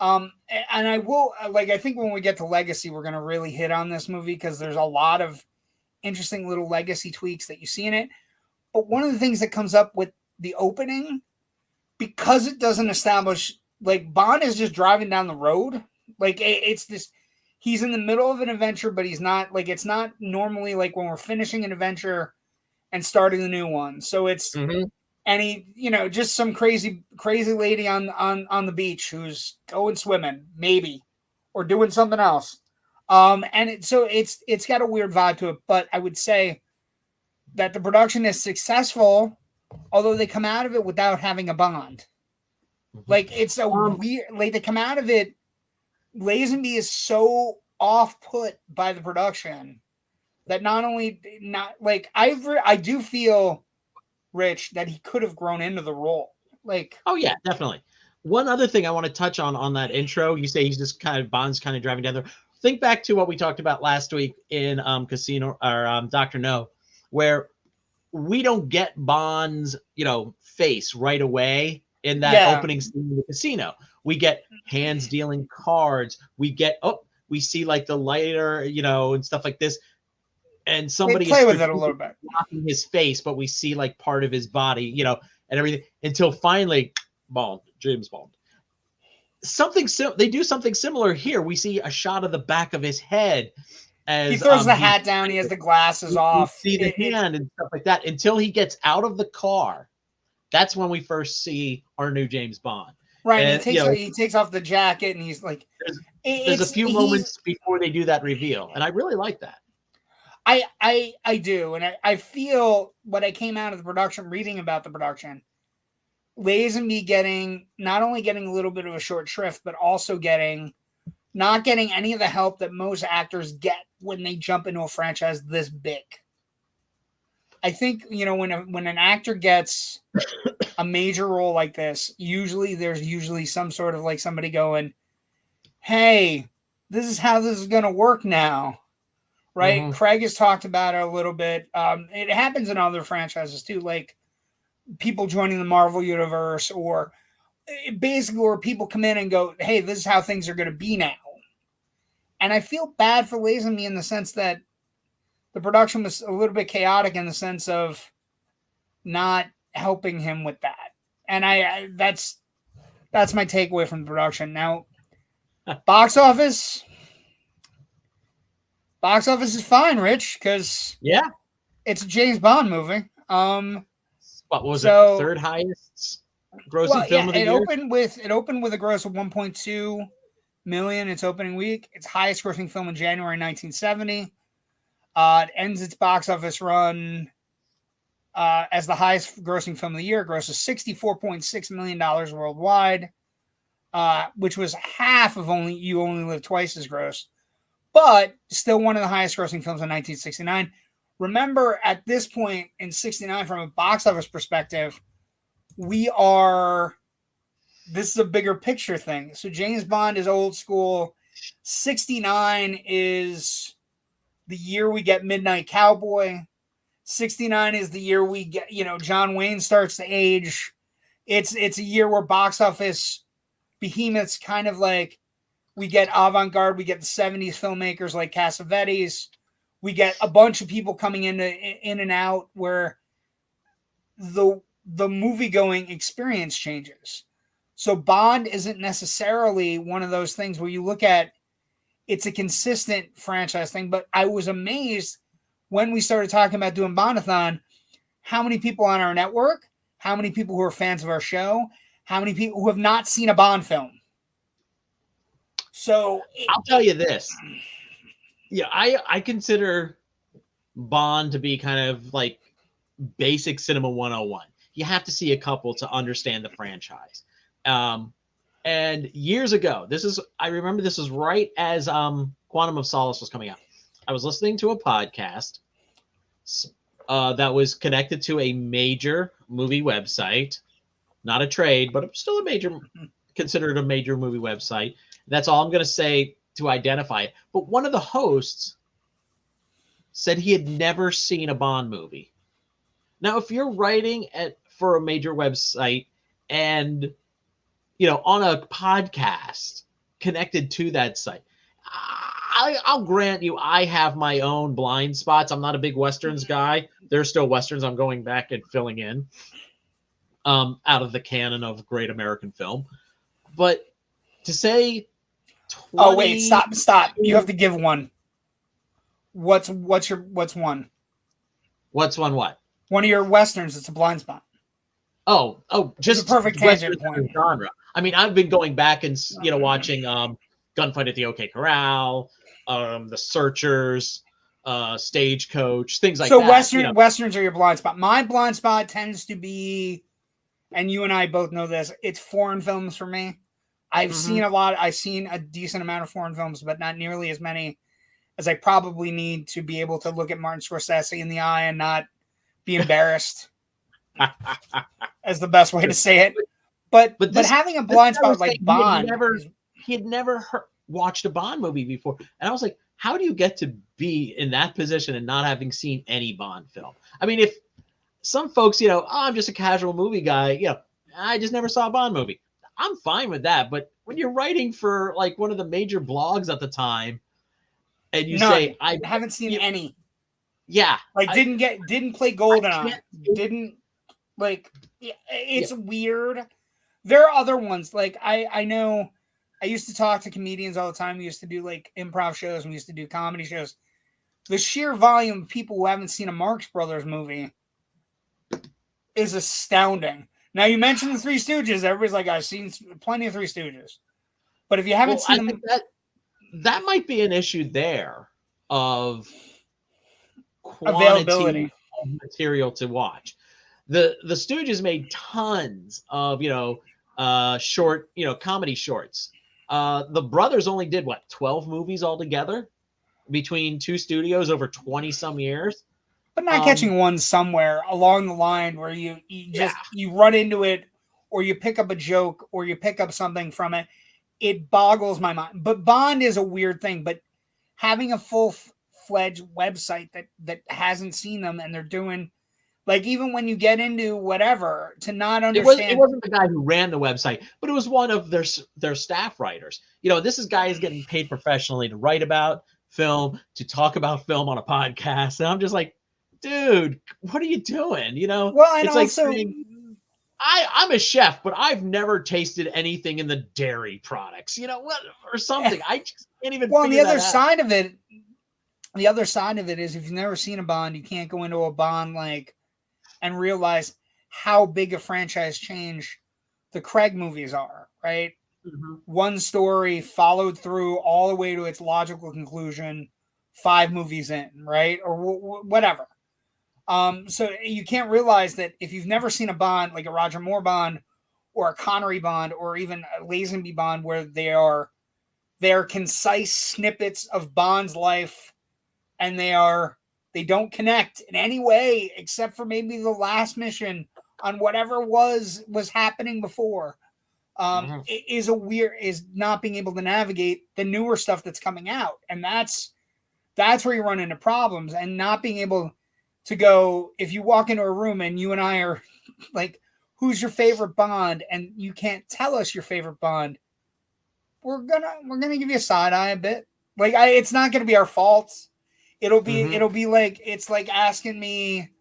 and I think when we get to Legacy, we're going to really hit on this movie because there's a lot of interesting little Legacy tweaks that you see in it. But one of the things that comes up with the opening, because it doesn't establish, like Bond is just driving down the road, like it's this. He's in the middle of an adventure, but he's not, like, it's not normally like when we're finishing an adventure and starting the new one. So it's, and he, you know, just some crazy lady on the beach who's going swimming, maybe, or doing something else. And it's got a weird vibe to it, but I would say that the production is successful, although they come out of it without having a Bond. Like, it's a weird, like, they come out of it. Lazenby is so off-put by the production that I do feel, Rich, that he could have grown into the role. Like, oh yeah, definitely. One other thing I want to touch on that intro, you say he's just Bond's kind of driving down there. Think back to what we talked about last week in Casino or Dr. No, where we don't get Bond's, you know, face right away in that opening scene in the casino. We get hands dealing cards. We see like the lighter, you know, and stuff like this. And somebody play with it a little bit, blocking his face, but we see like part of his body, you know, and everything until finally, James Bond. They do something similar here. We see a shot of the back of his head as he throws the hat down. He has the glasses off. See the hand and stuff like that until he gets out of the car. That's when we first see our new James Bond. Right, and he takes off the jacket, and he's like, there's a few moments before they do that reveal, and I really like that. I do, and I feel when I came out of the production, reading about the production, Lazenby not only getting a little bit of a short shrift, but also not getting any of the help that most actors get when they jump into a franchise this big. I think, you know, when an actor gets a major role like this, there's some sort of like somebody going, hey, this is how this is going to work now. Right. Mm-hmm. Craig has talked about it a little bit. It happens in other franchises too, like people joining the Marvel universe or basically where people come in and go, hey, this is how things are going to be now. And I feel bad for Lazenby in the sense that the production was a little bit chaotic in the sense of not helping him with that. And that's my takeaway from the production. Now, box office is fine, Rich, because it's a James Bond movie. What was it? Third highest grossing film of the year? It opened with a gross of 1.2 million its opening week. It's highest grossing film in January 1970. It ends its box office run as the highest grossing film of the year. It grosses $64.6 million worldwide, which was half of You Only Live Twice's gross, but still one of the highest grossing films in 1969. Remember, at this point in 69, from a box office perspective, this is a bigger picture thing. So James Bond is old school. 69 is the year we get Midnight Cowboy. 69 is the year we get, John Wayne starts to age. It's a year where box office behemoths kind of like, we get avant-garde, we get the 70s filmmakers like Cassavetes. We get a bunch of people coming in and out where the movie-going experience changes. So Bond isn't necessarily one of those things where you look at, it's a consistent franchise thing, but I was amazed when we started talking about doing Bond-A-Thon, how many people on our network, how many people who are fans of our show, how many people who have not seen a Bond film. So I'll tell you this. Yeah, I consider Bond to be kind of like basic cinema 101. You have to see a couple to understand the franchise. And years ago, I remember this was right as Quantum of Solace was coming out. I was listening to a podcast that was connected to a major movie website, not a trade, but still considered a major movie website. That's all I'm going to say to identify it. But one of the hosts said he had never seen a Bond movie. Now, if you're writing for a major website and, on a podcast connected to that site, I'll grant you, I have my own blind spots. I'm not a big Westerns guy. There's still Westerns I'm going back and filling in out of the canon of great American film. But to say 20... Oh, wait, stop. You have to give one. What's one? What's one what? One of your Westerns. It's a blind spot. Oh, just it's a perfect tangent point. Genre. I mean, I've been going back and, watching Gunfight at the OK Corral, The Searchers, Stagecoach, things like that. So Westerns are your blind spot. My blind spot tends to be, and you and I both know this, it's foreign films for me. I've seen a lot. I've seen a decent amount of foreign films, but not nearly as many as I probably need to be able to look at Martin Scorsese in the eye and not be embarrassed. As the best way to say it. But having a blind spot like Bond, he had never watched a Bond movie before, and I was like, how do you get to be in that position and not having seen any Bond film? I mean, if some folks, I'm just a casual movie guy, I just never saw a Bond movie. I'm fine with that. But when you're writing for like one of the major blogs at the time, and you say, I haven't seen any. Yeah. Like didn't play GoldenEye. Didn't like, it's weird. There are other ones. Like I know I used to talk to comedians all the time. We used to do like improv shows. We used to do comedy shows. The sheer volume of people who haven't seen a Marx Brothers movie is astounding. Now, you mentioned the Three Stooges. Everybody's like, I've seen plenty of Three Stooges. But if you haven't seen them... That might be an issue there of availability of material to watch. The Stooges made tons of, short, comedy shorts. The brothers only did, 12 movies altogether between two studios over 20-some years? But not catching one somewhere along the line where you run into it, or you pick up a joke, or you pick up something from it. It boggles my mind. But Bond is a weird thing. But having a full-fledged website that hasn't seen them, and they're doing, like, even when you get into whatever, to not understand. It wasn't the guy who ran the website, but it was one of their staff writers. This guy is getting paid professionally to write about film, to talk about film on a podcast. And I'm just like, dude, what are you doing? Well, and it's also, like saying, I'm a chef, but I've never tasted anything in the dairy products, what, or something. I just can't even. Well, the other side of it is, if you've never seen a Bond, you can't go into a Bond and realize how big a franchise change the Craig movies are, right? Mm-hmm. One story followed through all the way to its logical conclusion 5 movies in, right? Or whatever. So you can't realize that if you've never seen a Bond, like a Roger Moore Bond or a Connery Bond or even a Lazenby Bond, where they are concise snippets of Bond's life, and they don't connect in any way except for maybe the last mission on whatever was happening before. Is not being able to navigate the newer stuff that's coming out, and that's where you run into problems, and not being able to go, if you walk into a room and you and I are like, who's your favorite Bond, and you can't tell us your favorite Bond, we're gonna give you a side eye a bit. Like, it's not gonna be our fault. It'll be like, it's like asking me,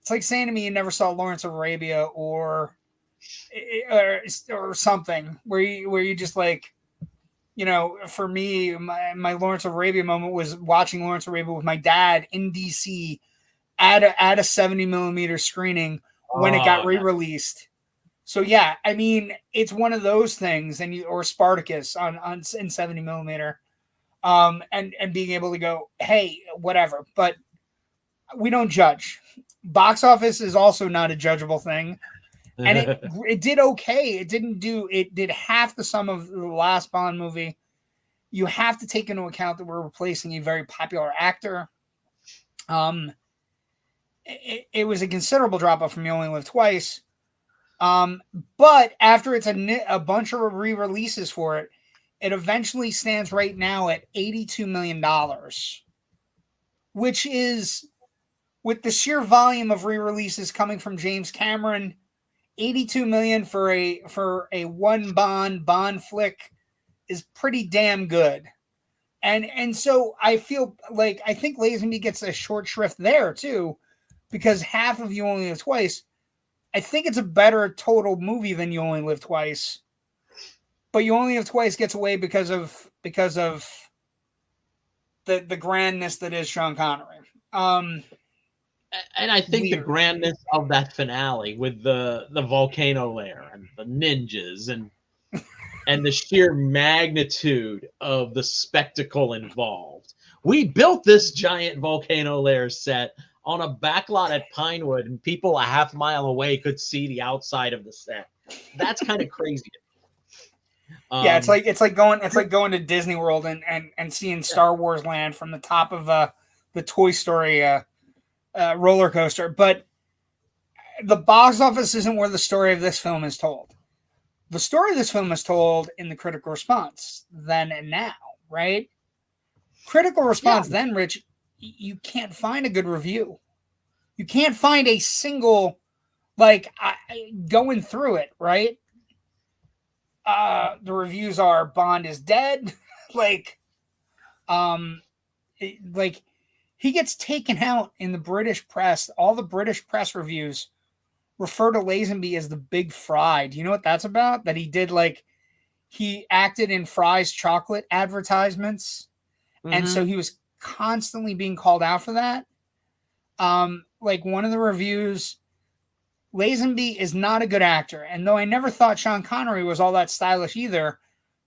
it's like saying to me you never saw Lawrence of Arabia or something, where you just like, you know, for me, my Lawrence of Arabia moment was watching Lawrence of Arabia with my dad in DC at a 70 millimeter screening when it got re-released. So yeah, I mean, it's one of those things, or Spartacus in 70 millimeter, and being able to go, hey, whatever. But we don't judge. Box office is also not a judgeable thing, and it did okay. It did half the sum of the last Bond movie. You have to take into account that we're replacing a very popular actor. It was a considerable drop off from You Only Live Twice. But after it's a bunch of re-releases for it, it eventually stands right now at $82 million, which is, with the sheer volume of re-releases coming from James Cameron, $82 million for a one Bond flick is pretty damn good. And so I feel like, I think Lazenby gets a short shrift there too, because half of You Only Live Twice, I think it's a better total movie than You Only Live Twice. But You Only Live Twice gets away because of the grandness that is Sean Connery. And I think the grandness of that finale with the volcano lair and the ninjas and the sheer magnitude of the spectacle involved. We built this giant volcano lair set on a backlot at Pinewood, and people a half mile away could see the outside of the set. That's kind of crazy. Yeah, it's like going to Disney World and seeing Star Wars Land from the top of the Toy Story roller coaster. But the box office isn't where the story of this film is told. The story of this film is told in the critical response then and now, right? Critical response then, Rich, you can't find a good review. You can't find a single, like, going through it, right? The reviews are Bond is dead. like he gets taken out in the British press. All the British press reviews refer to Lazenby as the Big Fry. Do you know what that's about? That he did, like, he acted in Fry's chocolate advertisements. And so he was constantly being called out for that. Like, one of the reviews, Lazenby is not a good actor. And though I never thought Sean Connery was all that stylish either,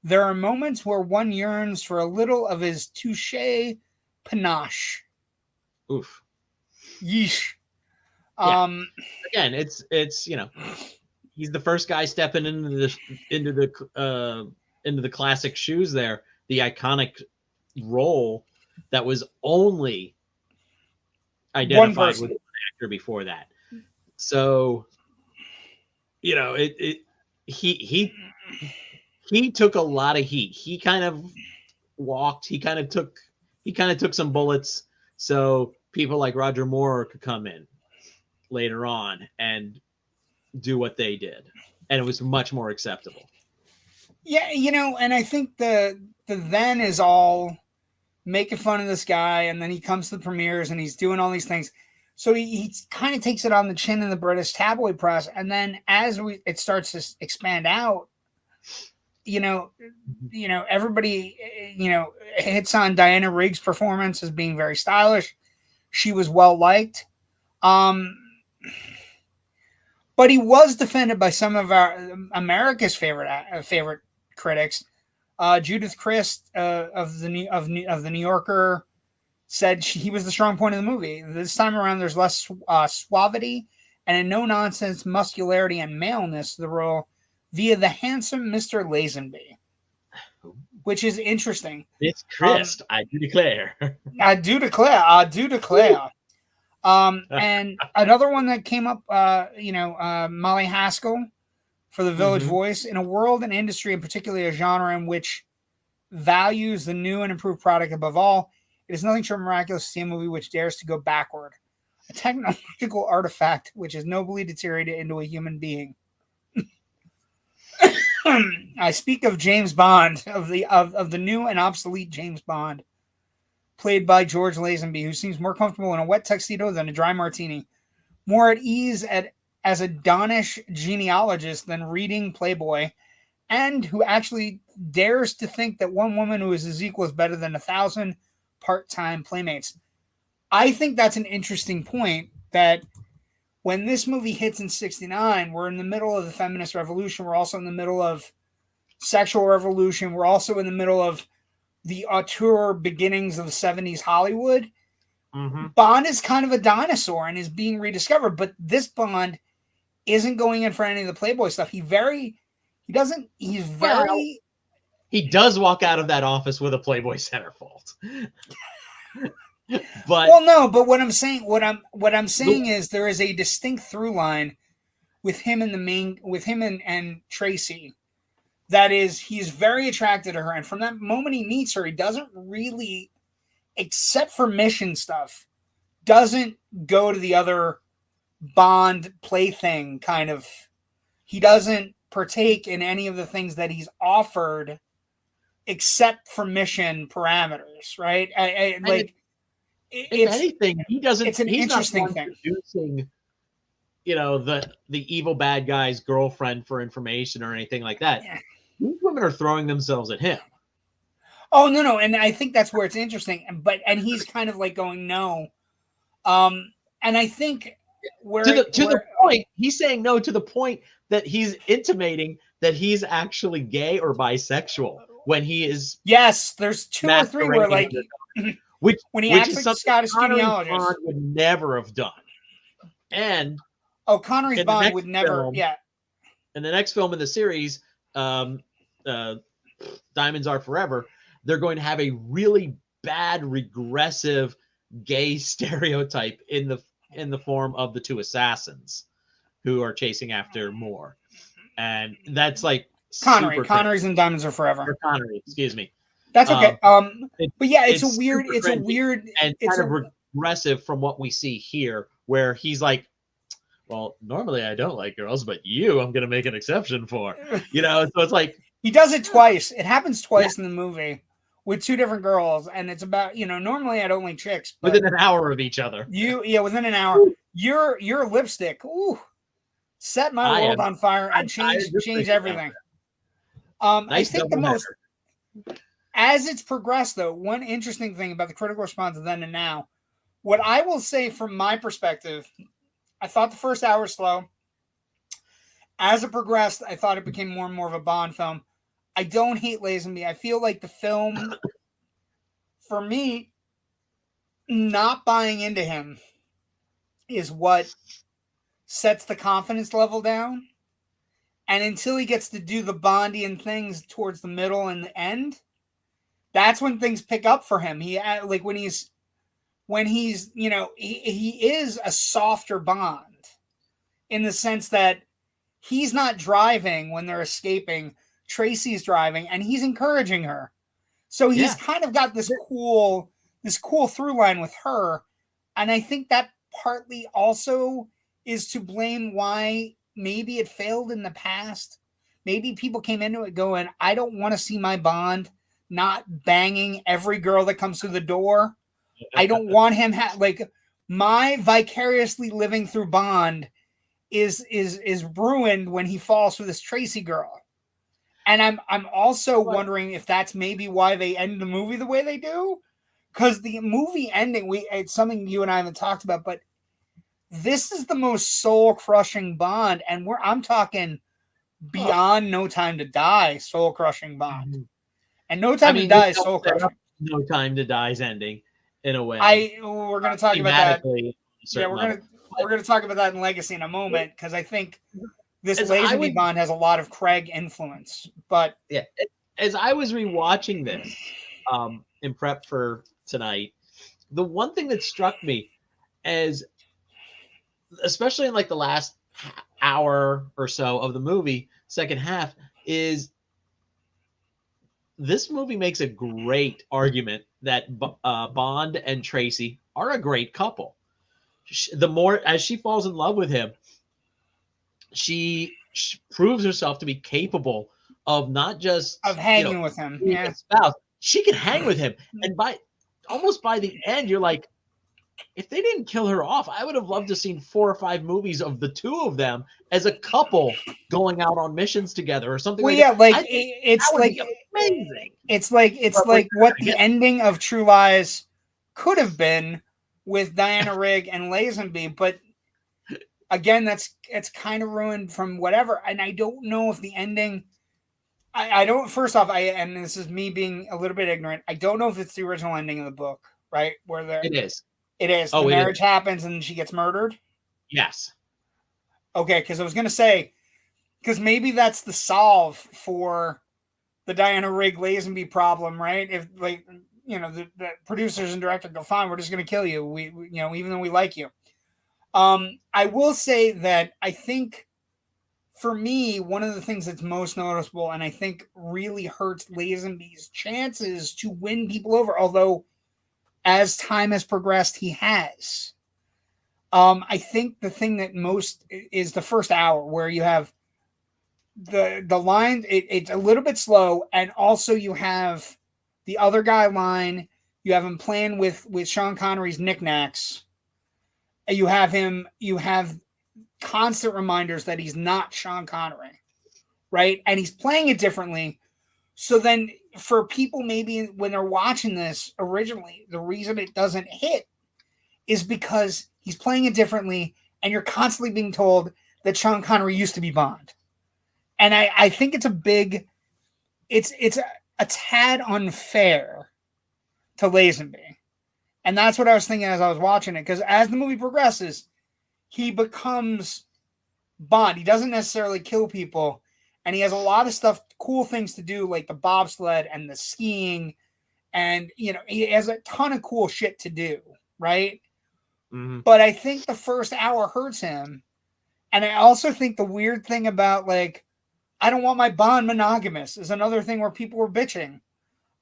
there are moments where one yearns for a little of his touche panache. Oof. Yeesh. Yeah. Again, it's you know, he's the first guy stepping into the classic shoes there, the iconic role that was only identified with an actor before that. So, you know, he took a lot of heat. He kind of walked. He kind of took some bullets, so people like Roger Moore could come in later on and do what they did, and it was much more acceptable. Yeah, you know, and I think the then is all making fun of this guy, and then he comes to the premieres and he's doing all these things. So he kind of takes it on the chin in the British tabloid press, and then as it starts to expand out, you know, everybody, hits on Diana Rigg's performance as being very stylish. She was well liked, but he was defended by some of America's favorite critics. Judith Crist of the New Yorker said he was the strong point of the movie. This time around, there's less suavity and a no-nonsense muscularity and maleness to the role via the handsome Mr. Lazenby, which is interesting. It's crisp, I do declare. I do declare. I do declare. And another one that came up, Molly Haskell for the Village Voice. In a world and industry, and particularly a genre in which values the new and improved product above all, it is nothing short of miraculous to see a movie which dares to go backward. A technological artifact which is nobly deteriorated into a human being. I speak of James Bond, of the new and obsolete James Bond, played by George Lazenby, who seems more comfortable in a wet tuxedo than a dry martini, more at ease as a Donish genealogist than reading Playboy, and who actually dares to think that one woman who is his equal is better than 1,000 part-time playmates. I think that's an interesting point, that when this movie hits in 1969, we're in the middle of the feminist revolution. We're also in the middle of sexual revolution. We're also in the middle of the auteur beginnings of the 70s Hollywood. Bond is kind of a dinosaur and is being rediscovered, but this Bond isn't going in for any of the Playboy stuff. He does walk out of that office with a Playboy centerfold. But what I'm saying is there is a distinct through line with him and Tracy. That is, he's very attracted to her, and from that moment he meets her, he doesn't really, except for mission stuff, doesn't go to the other Bond plaything kind of. He doesn't partake in any of the things that he's offered, except for mission parameters, right? If anything, he doesn't. It's an interesting thing. Producing, the evil bad guy's girlfriend for information or anything like that. Yeah. These women are throwing themselves at him. Oh no, and I think that's where it's interesting. And he's kind of like going no, and I think the point he's saying no to the point that he's intimating that he's actually gay or bisexual when he is. Yes, there's 2 or 3 where like. When he acts like the Scottish genealogist, Bond would never have done. And Connery's Bond would never. In the next film in the series, Diamonds Are Forever, they're going to have a really bad regressive gay stereotype in the form of the 2 assassins who are chasing after Moore, and that's like Connery's in Diamonds Are Forever. Or Connery, excuse me. That's okay. But yeah, it's a weird and kind of regressive from what we see here, where he's like, well, normally I don't like girls, but I'm going to make an exception for, so it's like. He does it twice. It happens twice in the movie with 2 different girls. And it's about, normally I don't like chicks. But within an hour of each other. Within an hour. Your lipstick, set my world on fire and change everything. I think the most, as it's progressed though, one interesting thing about the critical response of then and now, what I will say from my perspective, I thought the first hour was slow. As it progressed, I thought it became more and more of a Bond film. I don't hate Lazenby. I feel like the film, for me, not buying into him is what sets the confidence level down. And until he gets to do the Bondian things towards the middle and the end, that's when things pick up for him. He like when he's he is a softer Bond in the sense that he's not driving when they're escaping. Tracy's driving and he's encouraging her. So he's kind of got this cool through line with her. And I think that partly also is to blame why maybe it failed in the past. Maybe people came into it going, I don't want to see my Bond not banging every girl that comes through the door. I don't want him my vicariously living through Bond is ruined when he falls for this Tracy girl. And I'm also wondering if that's maybe why they end the movie the way they do. Because the movie ending, it's something you and I haven't talked about, but this is the most soul-crushing Bond, and I'm talking beyond No Time to Die, soul-crushing Bond. And No Time to Die is soul-crushing. No Time to Die's ending. in a way. We're going to talk about that. Yeah, We're going to talk about that in Legacy in a moment, because I think this As Lazenby Bond has a lot of Craig influence. But yeah, as I was rewatching this in prep for tonight, the one thing that struck me, as especially in like the last hour or so of the movie, second half, is this movie makes a great argument that Bond and Tracy are a great couple. The more as she falls in love with him, she proves herself to be capable of not just of hanging with him, being a spouse. She can hang with him, and by the end, you're like, if they didn't kill her off, I would have loved to seen 4 or 5 movies of the two of them as a couple going out on missions together or something. Well, like yeah, that. like it's like amazing. It's like what the ending of True Lies could have been with Diana Rigg and Lazenby, but again, it's kind of ruined from whatever. And I don't know if the ending. I don't. First off, and this is me being a little bit ignorant. I don't know if it's the original ending of the book, right? It is. It is. The marriage happens and she gets murdered. Yes. Okay, because I was gonna say, because maybe that's the solve for the Diana Rigg Lazenby problem, right? If like the producers and director go, fine, we're just gonna kill you. We even though we like you. I will say that I think for me, one of the things that's most noticeable and I think really hurts Lazenby's chances to win people over, although as time has progressed, he has. I think the thing that most is the first hour where you have the line. It's a little bit slow, and also you have the other guy line. You have him playing with Sean Connery's knickknacks. You have constant reminders that he's not Sean Connery, right? And he's playing it differently. So then for people maybe when they're watching this originally, the reason it doesn't hit is because he's playing it differently and you're constantly being told that Sean Connery used to be Bond. And I think it's a tad unfair to Lazenby. And that's what I was thinking as I was watching it. Because as the movie progresses, he becomes Bond. He doesn't necessarily kill people. And he has a lot of stuff, cool things to do, like the bobsled and the skiing. And, he has a ton of cool shit to do, right? Mm-hmm. But I think the first hour hurts him. And I also think the weird thing about, like, I don't want my Bond monogamous is another thing where people were bitching.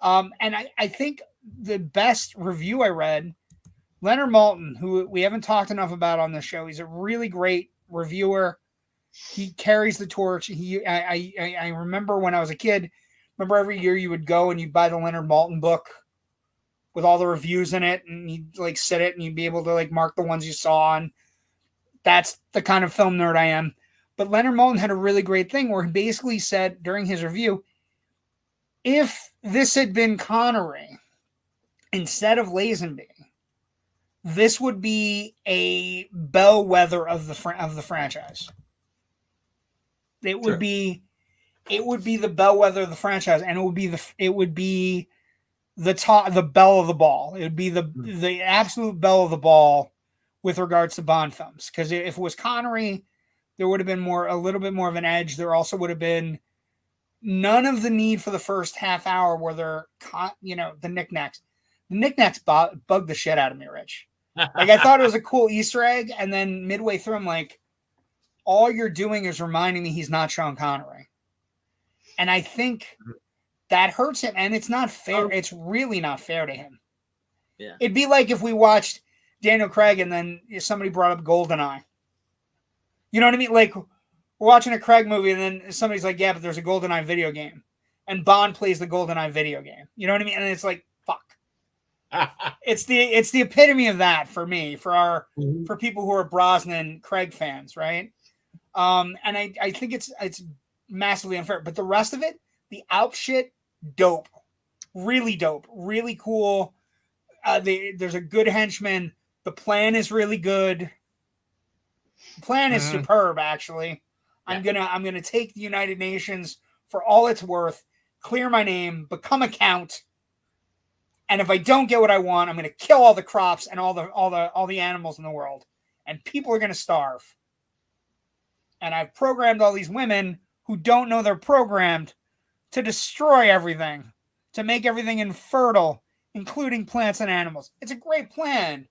And I think the best review I read, Leonard Maltin, who we haven't talked enough about on the show, he's a really great reviewer. He carries the torch. I remember when I was a kid, every year you would go and you'd buy the Leonard Maltin book with all the reviews in it, and you'd like sit it and you'd be able to like mark the ones you saw. And that's the kind of film nerd I am. But Leonard Maltin had a really great thing where he basically said during his review, if this had been Connery instead of Lazenby, this would be a bellwether of the franchise. It would be the bellwether of the franchise, and it would be the bell of the ball. It would be the absolute bell of the ball with regards to Bond films. Because if it was Connery, there would have been a little bit more of an edge. There also would have been none of the need for the first half hour where they're, the knickknacks. The knickknacks bugged the shit out of me, Rich. Like, I thought it was a cool Easter egg, and then midway through, I'm like, all you're doing is reminding me he's not Sean Connery. And I think that hurts him, and it's not fair. It's really not fair to him. Yeah. It'd be like if we watched Daniel Craig and then somebody brought up GoldenEye. You know what I mean? Like, we're watching a Craig movie and then somebody's like, yeah, but there's a GoldenEye video game. And Bond plays the GoldenEye video game. You know what I mean? And it's like, fuck. It's the epitome of that for me, for people who are Brosnan Craig fans, right? And I think it's massively unfair. But the rest of it, the Alp shit, dope. Really dope. Really cool. There's a good henchman. The plan is really good. The plan is superb, actually. Yeah. I'm gonna take the United Nations for all it's worth, clear my name, become a count, And if I don't get what I want, I'm going to kill all the crops and all the animals in the world, and people are going to starve. And I've programmed all these women who don't know they're programmed to destroy everything, to make everything infertile, including plants and animals. It's a great plan.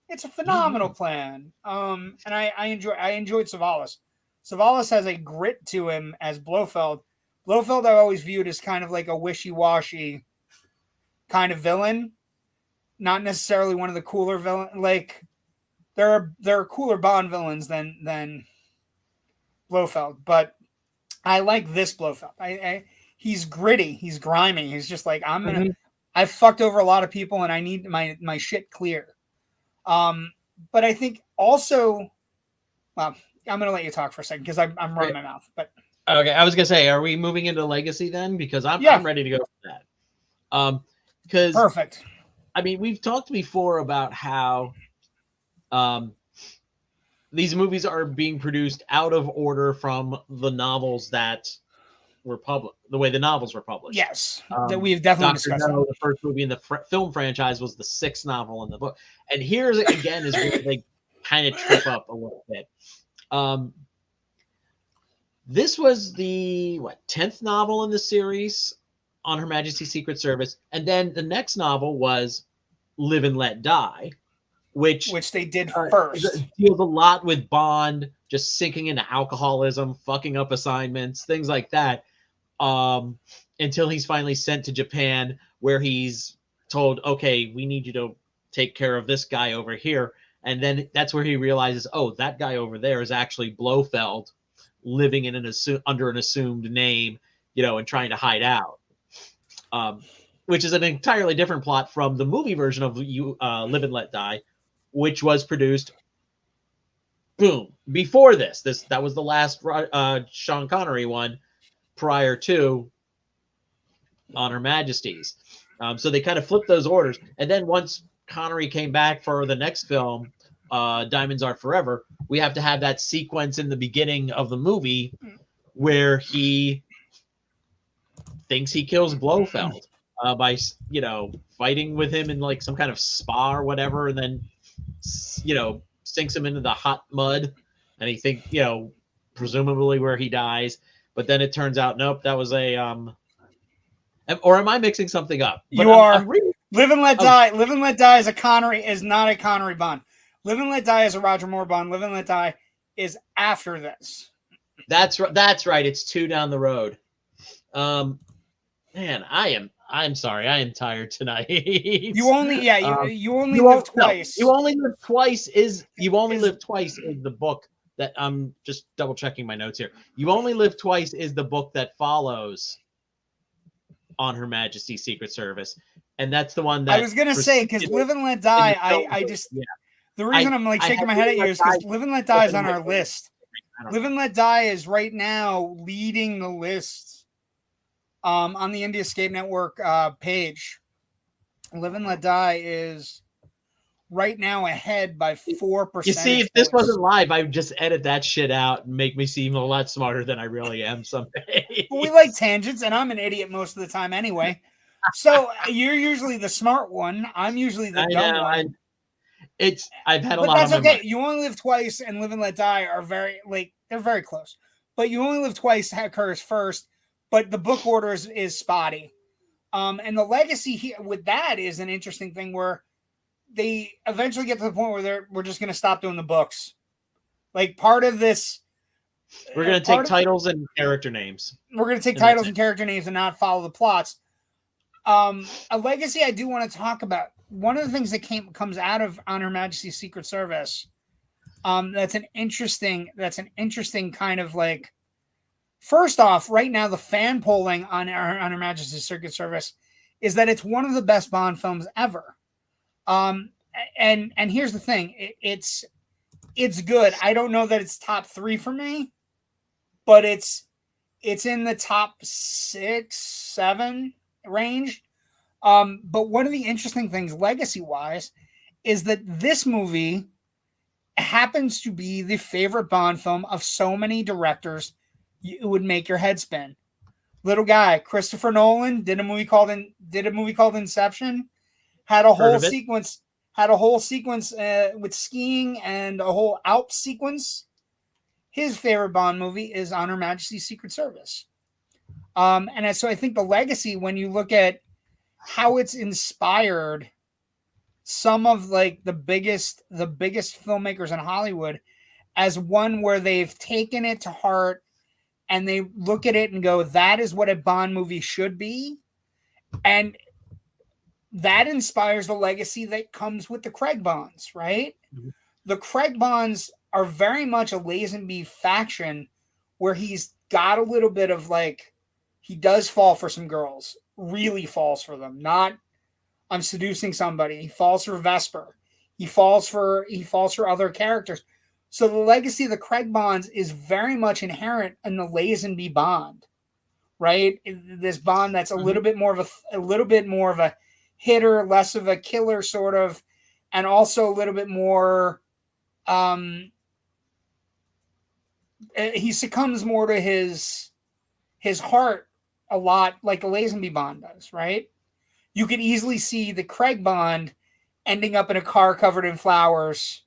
It's a phenomenal plan. And I enjoyed Savalas. Savalas has a grit to him as Blofeld. Blofeld I always viewed as kind of like a wishy-washy kind of villain, not necessarily one of the cooler villains. Like there are cooler Bond villains than Blofeld, but I like this Blofeld. He's gritty, he's grimy. He's just like, I've fucked over a lot of people and I need my shit clear. But I think also, well, I'm gonna let you talk for a second because I'm running my mouth. But okay, I was gonna say, are we moving into Legacy then? Because I'm ready to go for that. Because perfect. I mean, we've talked before about how these movies are being produced out of order from the novels that were published, the way the novels were published. Yes, that we've definitely discussed. No, the first movie in the film franchise was the 6th novel in the book, and here's again is where they kind of trip up a little bit. This was the 10th novel in the series on Her Majesty's Secret Service, and then the next novel was Live and Let Die, which they did first. Deals a lot with Bond just sinking into alcoholism, fucking up assignments, things like that, until he's finally sent to Japan, where he's told, okay, we need you to take care of this guy over here. And then that's where he realizes, oh, that guy over there is actually Blofeld, living in under an assumed name, and trying to hide out. Which is an entirely different plot from the movie version of Live and Let Die, which was produced before this. That was the last Sean Connery one prior to On Her Majesty's. So they kind of flipped those orders. And then once Connery came back for the next film, Diamonds Are Forever, we have to have that sequence in the beginning of the movie where he thinks he kills Blofeld by fighting with him in like some kind of spa or whatever, and then sinks him into the hot mud, and he think presumably where he dies. But then it turns out, nope, that was a or am I mixing something up? But I'm Live and Let Die. Live and Let Die is not a Connery Bond. Live and Let Die is a Roger Moore Bond. Live and Let Die is after this. That's right. It's 2 down the road. Man, I'm sorry. I am tired tonight. You only live twice. You only live twice is the book that I'm just double checking my notes here. You Only Live Twice is the book that follows On Her Majesty's Secret Service, and that's the one that I was gonna say, because Live and Let Die, the reason I'm like shaking my head at you is because Live and Let Die is on our list. Live and Let Die is right now leading the list on the Indie Escape Network page. Live and Let Die is right now ahead by 4%. You see, if this wasn't live, I would just edit that shit out and make me seem a lot smarter than I really am someday. Well, we like tangents, and I'm an idiot most of the time anyway. So you're usually the smart one. I'm usually the dumb one. I've had a but lot that's of okay. You Only Live Twice and Live and Let Die are they're very close. But You Only Live Twice occurs first, but the book order is spotty. And the legacy here with that is an interesting thing where they eventually get to the point where we're just going to stop doing the books. Like part of this, we're going to take titles and character names. We're going to take titles and character names and not follow the plots. A legacy I do want to talk about. One of the things that comes out of On Her Majesty's Secret Service, that's an interesting kind of like. First off, right now the fan polling on Her Majesty's Secret Service is that it's one of the best Bond films ever. And here's the thing, it's good. I don't know that it's top 3 for me, but it's in the top 6, 7 range. But one of the interesting things legacy-wise is that this movie happens to be the favorite Bond film of so many directors it would make your head spin. Little guy, Christopher Nolan did a movie called Inception. Had a Heard whole of it. sequence. With skiing and a whole Alp sequence. His favorite Bond movie is On Her Majesty's Secret Service. So I think the legacy, when you look at how it's inspired some of like the biggest filmmakers in Hollywood, as one where they've taken it to heart and they look at it and go, that is what a Bond movie should be. And that inspires the legacy that comes with the Craig Bonds, right? Mhm. The Craig Bonds are very much a Lazenby faction where he's got a little bit of like, he does fall for some girls, really falls for them. Not, I'm seducing somebody. He falls for Vesper. He falls for other characters. So the legacy of the Craig Bonds is very much inherent in the Lazenby Bond, right? This Bond that's a little bit more of a hitter, less of a killer, sort of, and also a little bit more. He succumbs more to his heart a lot, like a Lazenby Bond does, right? You could easily see the Craig Bond ending up in a car covered in flowers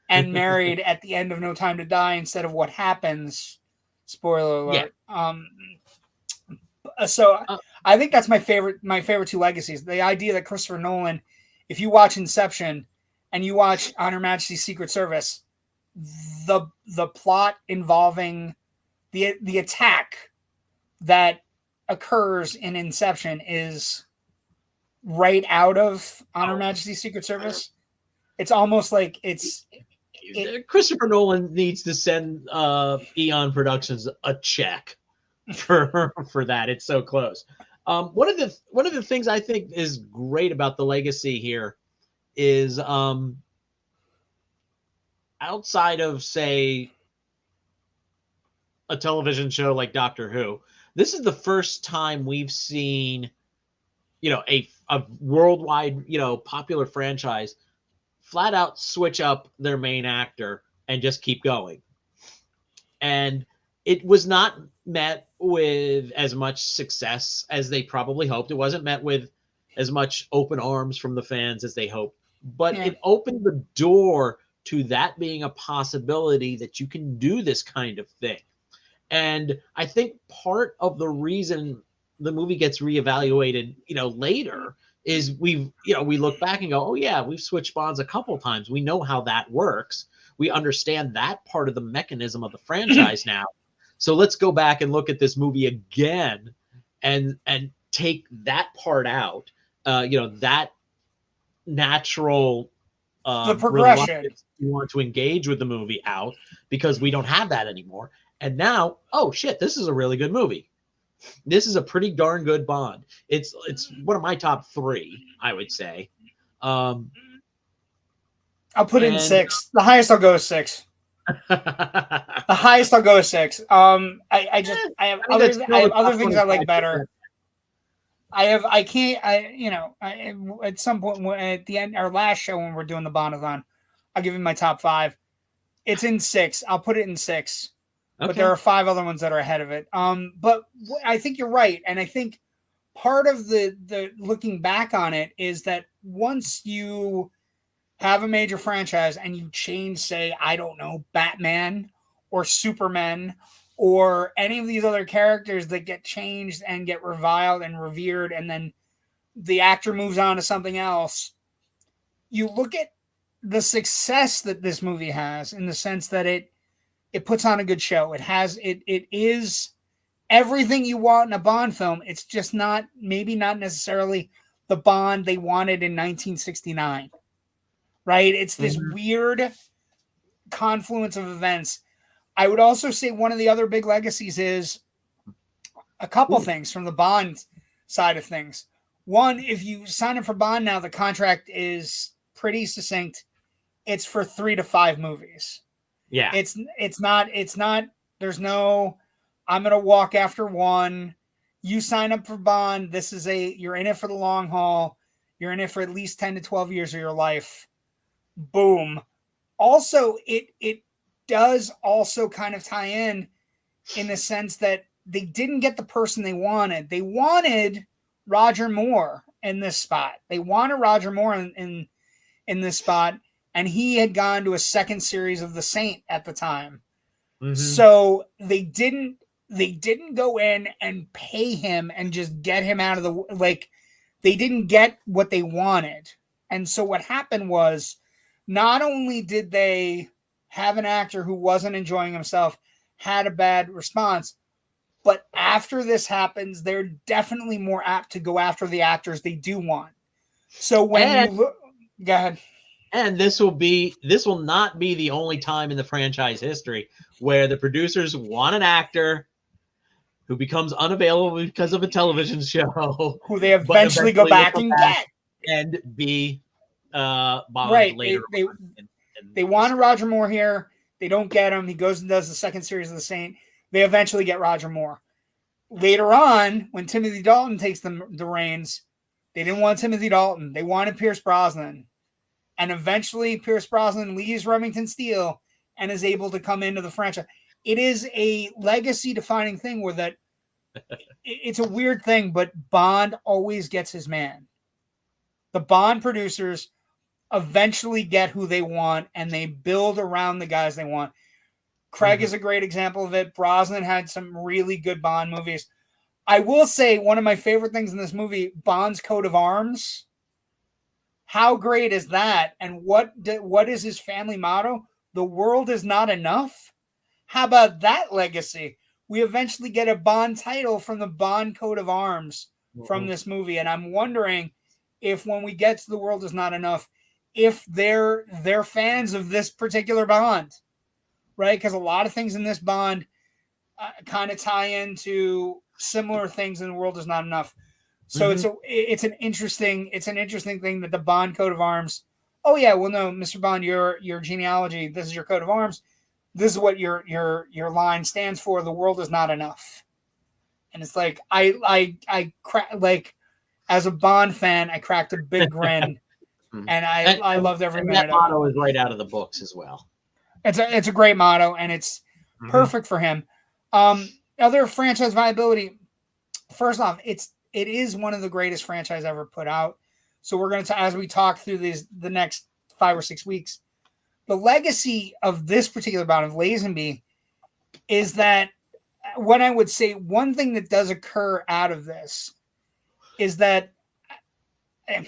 and married at the end of No Time to Die instead of what happens. Spoiler alert. Yeah. So I think that's my favorite two legacies. The idea that Christopher Nolan, if you watch Inception and you watch On Her Majesty's Secret Service, the plot involving the attack that occurs in Inception is right out of On Her Majesty's Secret Service. It's almost like Christopher Nolan needs to send Eon Productions a check for that. It's so close. One of the things I think is great about the legacy here is outside of, say, a television show like Doctor Who, this is the first time we've seen, a worldwide, popular franchise flat out switch up their main actor and just keep going. And it was not met with as much success as they probably hoped. It wasn't met with as much open arms from the fans as they hoped, but it opened the door to that being a possibility that you can do this kind of thing. And I think part of the reason the movie gets reevaluated, later is we look back and go, oh yeah, we've switched Bonds a couple times. We know how that works. We understand that part of the mechanism of the franchise now. So let's go back and look at this movie again and take that part out, that natural the progression you want to engage with the movie out, because we don't have that anymore. And now, oh shit, this is a really good movie. This is a pretty darn good Bond. It's one of my top 3, I would say. I'll put it in 6. The highest I'll go is 6. The highest I'll go is 6. I have other things I like better. At some point at the end, our last show when we're doing the Bond-A-THON, I'll give you my top 5. It's in 6. I'll put it in 6. Okay. But there are 5 other ones that are ahead of it. But I think you're right. And I think part of the looking back on it is that once you have a major franchise and you change, say, I don't know, Batman or Superman or any of these other characters that get changed and get reviled and revered, and then the actor moves on to something else, you look at the success that this movie has in the sense that it puts on a good show. It is everything you want in a Bond film. It's just not necessarily the Bond they wanted in 1969, right? It's this weird confluence of events. I would also say one of the other big legacies is a couple things from the Bond side of things. One, if you sign up for Bond now, the contract is pretty succinct. It's for 3 to 5 movies. Yeah. It's not, there's no, I'm going to walk after one. You sign up for Bond. You're in it for the long haul. You're in it for at least 10 to 12 years of your life. Boom. Also, it does also kind of tie in the sense that they didn't get the person they wanted. They wanted Roger Moore in this spot. They wanted Roger Moore in this spot, and he had gone to a second series of The Saint at the time. Mhm. So they didn't go in and pay him and just get him out of the, like, they didn't get what they wanted. And so what happened was, not only did they have an actor who wasn't enjoying himself, had a bad response, but after this happens, they're definitely more apt to go after the actors they do want. So when you look, go ahead. And this will not be the only time in the franchise history where the producers want an actor who becomes unavailable because of a television show, who they eventually go back and get and be Bond right. later. They wanted Roger Moore here. They don't get him. He goes and does the second series of The Saint. They eventually get Roger Moore. Later on, when Timothy Dalton takes the reins, they didn't want Timothy Dalton. They wanted Pierce Brosnan. And eventually Pierce Brosnan leaves Remington Steele and is able to come into the franchise. It is a legacy-defining thing where that it's a weird thing, but Bond always gets his man. The Bond producers eventually get who they want, and they build around the guys they want. Craig is a great example of it. Brosnan had some really good Bond movies. I will say one of my favorite things in this movie, Bond's coat of arms. How great is that? And what is his family motto? The world is not enough. How about that legacy? We eventually get a Bond title from the Bond coat of arms from this movie. And I'm wondering if when we get to The World Is Not Enough, if they're fans of this particular Bond, right? Because a lot of things in this Bond kind of tie into similar things in The World Is Not Enough. So it's an interesting thing that the Bond coat of arms. Oh yeah, well no, Mr. Bond, your genealogy. This is your coat of arms. This is what your line stands for. The world is not enough. And it's like like as a Bond fan, I cracked a big grin, and I loved every minute. That motto is right out of the books as well. It's a great motto, and it's perfect for him. Other franchise viability. First off, it is one of the greatest franchise ever put out. So we're going to, as we talk through the next 5 or 6 weeks, the legacy of this particular Bond of Lazenby is that what I would say, one thing that does occur out of this is that, and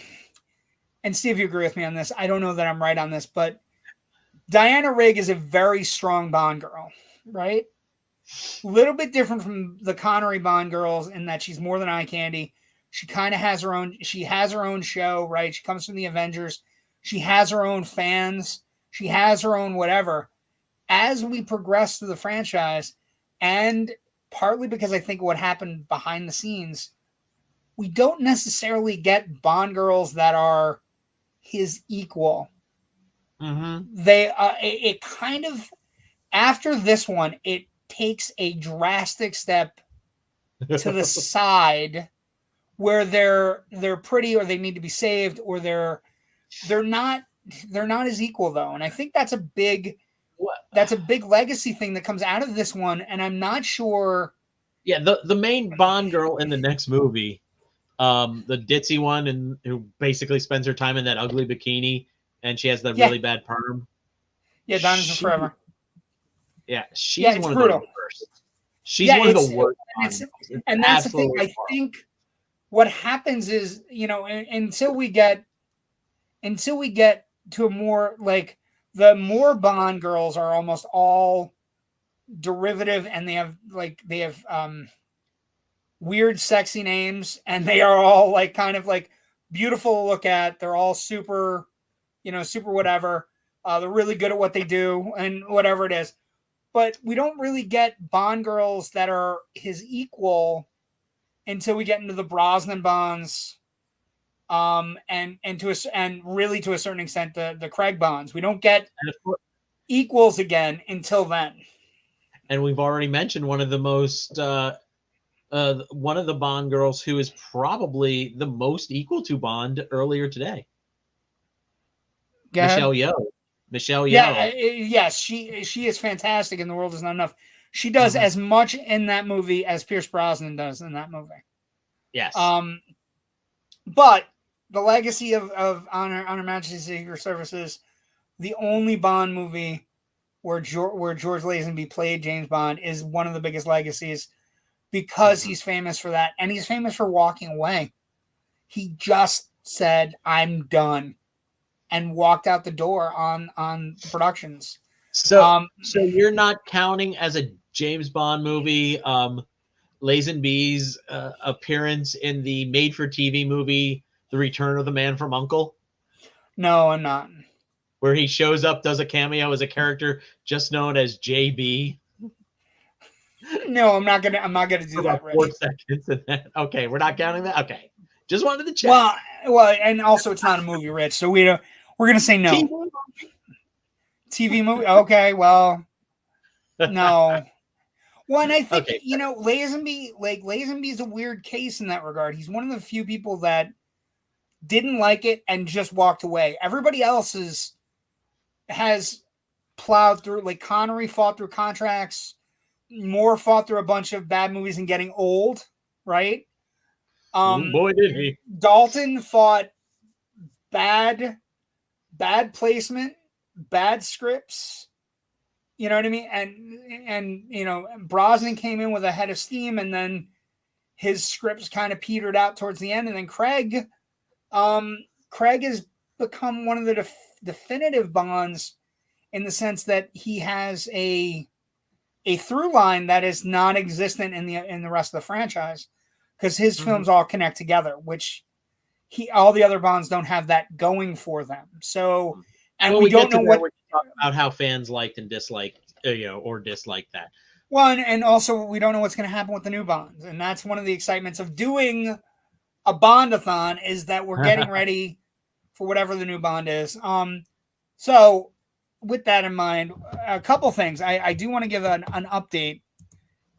see if you agree with me on this. I don't know that I'm right on this, but Diana Rigg is a very strong Bond girl, right? A little bit different from the Connery Bond girls in that she's more than eye candy. She kind of has her own show, right? She comes from the Avengers. She has her own fans. She has her own whatever. As we progress through the franchise, and partly because I think what happened behind the scenes, we don't necessarily get Bond girls that are his equal. They it kind of, after this one, it takes a drastic step to the side where they're pretty, or they need to be saved, or they're not as equal though. And I think that's a big legacy thing that comes out of this one. And I'm not sure. Yeah, the main Bond girl in the next movie, the ditzy one, and who basically spends her time in that ugly bikini, and she has the really bad perm. Yeah, Diamonds Are Forever. Yeah, she's one brutal. of the worst. She's one of the worst. And that's the thing. I think what happens is, until we get to a more, like, the more Bond girls are almost all derivative, and they have weird, sexy names, and they are all like kind of like beautiful to look at. They're all super whatever. They're really good at what they do and whatever it is. But we don't really get Bond girls that are his equal until we get into the Brosnan Bonds, and really to a certain extent the Craig Bonds. We don't get equals again until then. And we've already mentioned one of the most one of the Bond girls who is probably the most equal to Bond earlier today. Michelle Yeoh. Yes, she is fantastic in The World Is Not Enough. She does as much in that movie as Pierce Brosnan does in that movie. Yes. But the legacy of On Her Majesty's Secret Service is the only Bond movie where George Lazenby played James Bond is one of the biggest legacies because he's famous for that, and he's famous for walking away. He just said, "I'm done," and walked out the door on the productions. So you're not counting as a James Bond movie Lazenby's appearance in the made-for-TV movie The Return of the Man from U.N.C.L.E.? No, I'm not. Where he shows up, does a cameo as a character just known as JB. No, I'm not gonna do that. 4 seconds and then, okay, we're not counting that. Okay, just wanted to check. Well, and also it's not a movie, Rich. So we're gonna say no. TV movie. Okay, well, no. Well, and I think Lazenby's a weird case in that regard. He's one of the few people that didn't like it and just walked away. Everybody else has plowed through. Like Connery fought through contracts. Moore fought through a bunch of bad movies and getting old, right? Boy, did he. Dalton fought bad placement, bad scripts. You know what I mean? And Brosnan came in with a head of steam, and then his scripts kind of petered out towards the end. And then Craig has become one of the definitive Bonds in the sense that he has a through line that is non-existent in the rest of the franchise, because his films all connect together, which all the other Bonds don't have that going for them. So, and we don't know what about how fans liked and disliked, or disliked that. Well, and also we don't know what's going to happen with the new Bonds, and that's one of the excitements of doing a Bond-A-thon is that we're getting ready for whatever the new Bond is. So with that in mind, a couple things. I do want to give an update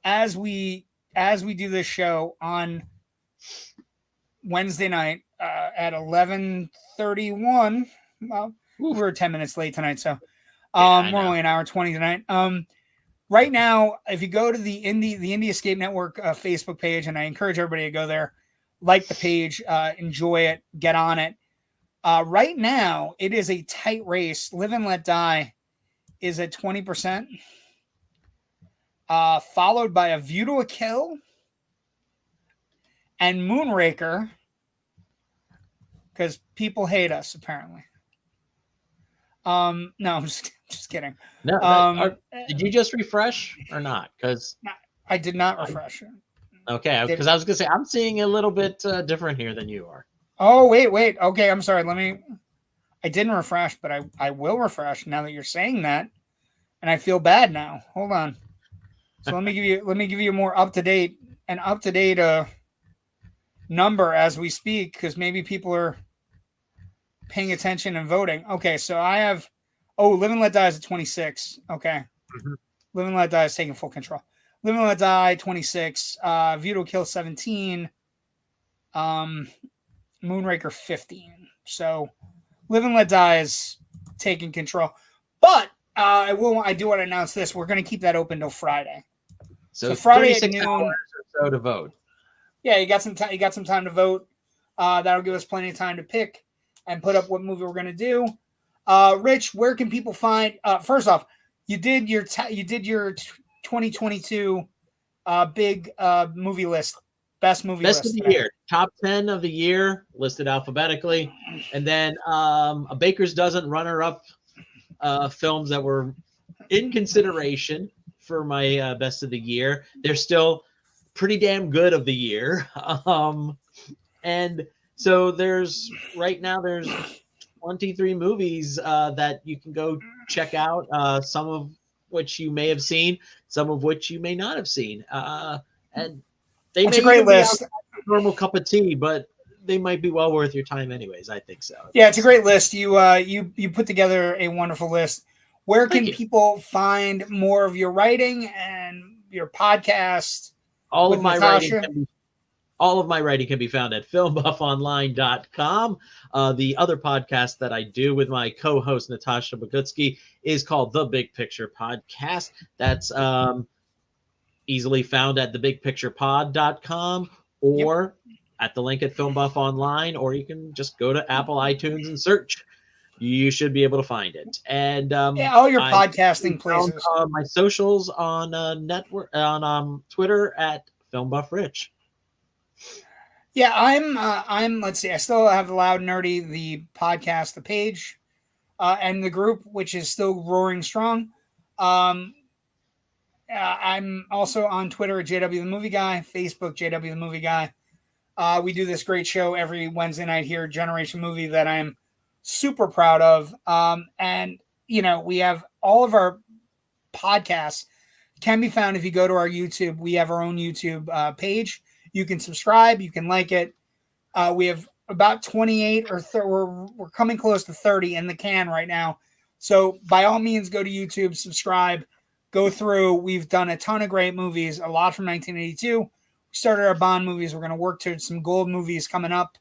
as we do this show on Wednesday night at 11:31. Well, we're 10 minutes late tonight, so we're only an hour 20 tonight. Right now, if you go to the Indie Escape Network Facebook page, and I encourage everybody to go there, like the page, enjoy it, get on it. Right now, it is a tight race. Live and Let Die is at 20%, followed by A View to a Kill and Moonraker, because people hate us, apparently. No, I'm just kidding. No, did you just refresh or not? Because I did not refresh. Okay, because I was going to say, I'm seeing a little bit different here than you are. Oh, wait. Okay, I'm sorry. I didn't refresh, but I will refresh now that you're saying that. And I feel bad now. Hold on. So let me give you a more up-to-date number as we speak, because maybe people are paying attention and voting. Okay, so I have Live and Let Die is at 26. Okay. Mm-hmm. Live and Let Die is taking full control. Live and Let Die 26, View to a Kill 17, Moonraker 15. So Live and Let Die is taking control. But I do want to announce this. We're going to keep that open till Friday. So Friday at 36 noon hours or so to vote. Yeah, you got some time. You got some time to vote. That'll give us plenty of time to pick and put up what movie we're going to do. Rich, where can people find? First off, you did your 2022 big movie list, best movie best list of the year, top 10 of the year listed alphabetically, and then a baker's dozen runner-up films that were in consideration for my best of the year. They're still pretty damn good of the year, and so there's 23 movies that you can go check out, some of which you may have seen, some of which you may not have seen. And they That's may a great be list. a normal cup of tea, but they might be well worth your time anyways. I think so. Yeah, it's a great list. You put together a wonderful list. Where can people find more of your writing and your podcast? All of my writing can be found at FILMBUFFonline.com. The other podcast that I do with my co-host Natasha Bogutsky is called The Big Picture Podcast. That's easily found at thebigpicturepod.com or at the link at FilmBuff Online, or you can just go to Apple iTunes and search. You should be able to find it. And yeah, all your podcasting places. My socials on network on Twitter at FilmBuffRich. Yeah, I'm. Let's see. I still have Loud Nerdy, the podcast, the page, and the group, which is still roaring strong. I'm also on Twitter at JW the Movie Guy, Facebook JW the Movie Guy. We do this great show every Wednesday night here, Generation Movie, that I'm super proud of. And we have all of our podcasts can be found if you go to our YouTube. We have our own YouTube page. You can subscribe. You can like it. We have about 28 or we're coming close to 30 in the can right now. So by all means, go to YouTube, subscribe, go through. We've done a ton of great movies, a lot from 1982. We started our Bond movies. We're going to work towards some gold movies coming up,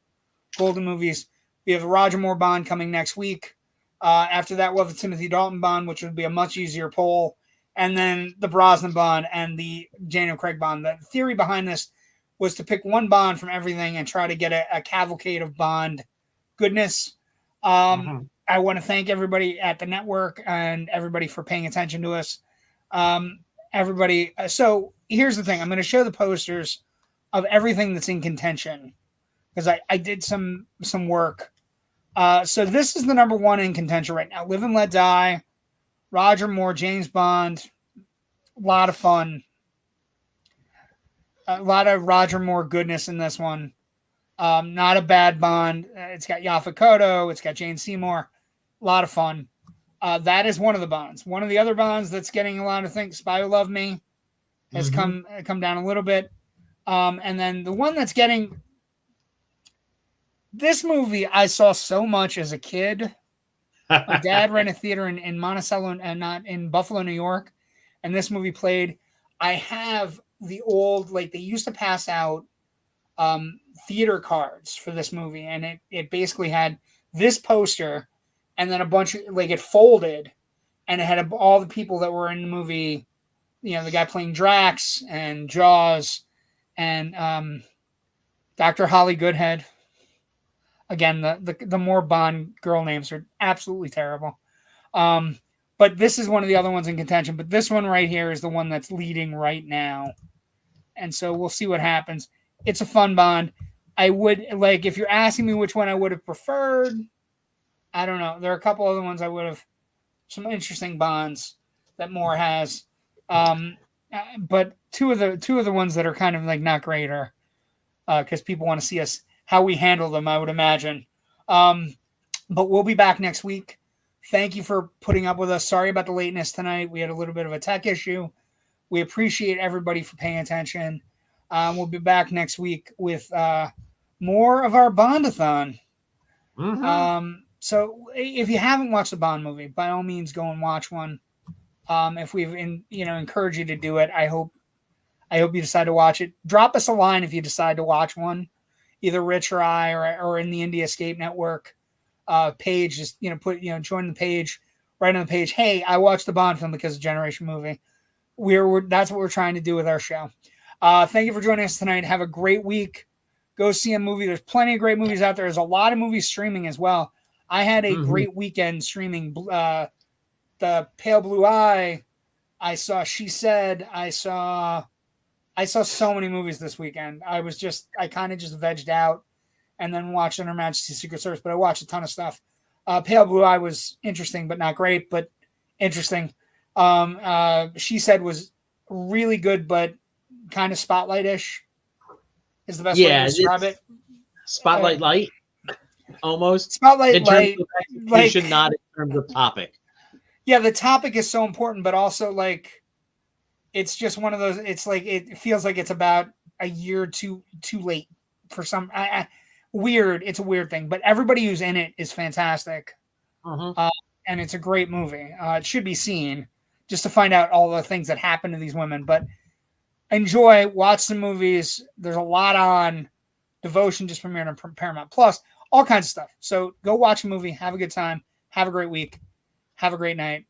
golden movies. We have a Roger Moore Bond coming next week. After that, we'll have the Timothy Dalton Bond, which would be a much easier poll. And then the Brosnan Bond and the Daniel Craig Bond. The theory behind this was to pick one Bond from everything and try to get a cavalcade of Bond goodness. I want to thank everybody at the network and everybody for paying attention to us. Everybody. So here's the thing. I'm going to show the posters of everything that's in contention because I did some work. So this is the number one in contention right now. Live and Let Die, Roger Moore, James Bond. A lot of fun. A lot of Roger Moore goodness in this one. Not a bad Bond. It's got Yaphet Kotto. It's got Jane Seymour. A lot of fun. That is one of the Bonds. One of the other Bonds that's getting a lot of things, Spy Who Loved Me, has come down a little bit. And then the one that's getting... This movie I saw so much as a kid. My dad ran a theater in Monticello and not in Buffalo, New York. And this movie played. I have the old, like they used to pass out theater cards for this movie. And it basically had this poster and then a bunch of, like it folded and it had all the people that were in the movie, the guy playing Drax and Jaws and Dr. Holly Goodhead. Again, the more Bond girl names are absolutely terrible. But this is one of the other ones in contention. But this one right here is the one that's leading right now. And so we'll see what happens. It's a fun Bond. I would, like, if you're asking me which one I would have preferred, I don't know. There are a couple other ones I would have, some interesting Bonds that Moore has. But two of the ones that are kind of like not great are because people want to see us how we handle them, I would imagine. But we'll be back next week. Thank you for putting up with us. Sorry about the lateness tonight. We had a little bit of a tech issue. We appreciate everybody for paying attention. We'll be back next week with more of our Bond-A-thon. So if you haven't watched the Bond movie, by all means, go and watch one. If we've encouraged you to do it, I hope you decide to watch it. Drop us a line if you decide to watch one. Either Rich or I, or in the Indie Escape Network page, just join the page, write on the page. Hey, I watched the Bond film because of Generation Movie. That's what we're trying to do with our show. Thank you for joining us tonight. Have a great week. Go see a movie. There's plenty of great movies out there. There's a lot of movies streaming as well. I had a great weekend streaming. The Pale Blue Eye. I saw She Said. I saw so many movies this weekend. I kind of just vegged out and then watched Her Majesty's Secret Service, but I watched a ton of stuff. Pale Blue Eye was interesting, but not great, but interesting. She Said was really good, but kind of Spotlight-ish is the best way to describe it. Spotlight light, almost. Spotlight light. Like, not in terms of topic. Yeah, the topic is so important, but also like, it's just one of those. It's like it feels like it's about a year too late for some weird. It's a weird thing, but everybody who's in it is fantastic, and it's a great movie. It should be seen just to find out all the things that happen to these women. But enjoy, watch some movies. There's a lot on. Devotion just premiered on Paramount Plus. All kinds of stuff. So go watch a movie. Have a good time. Have a great week. Have a great night.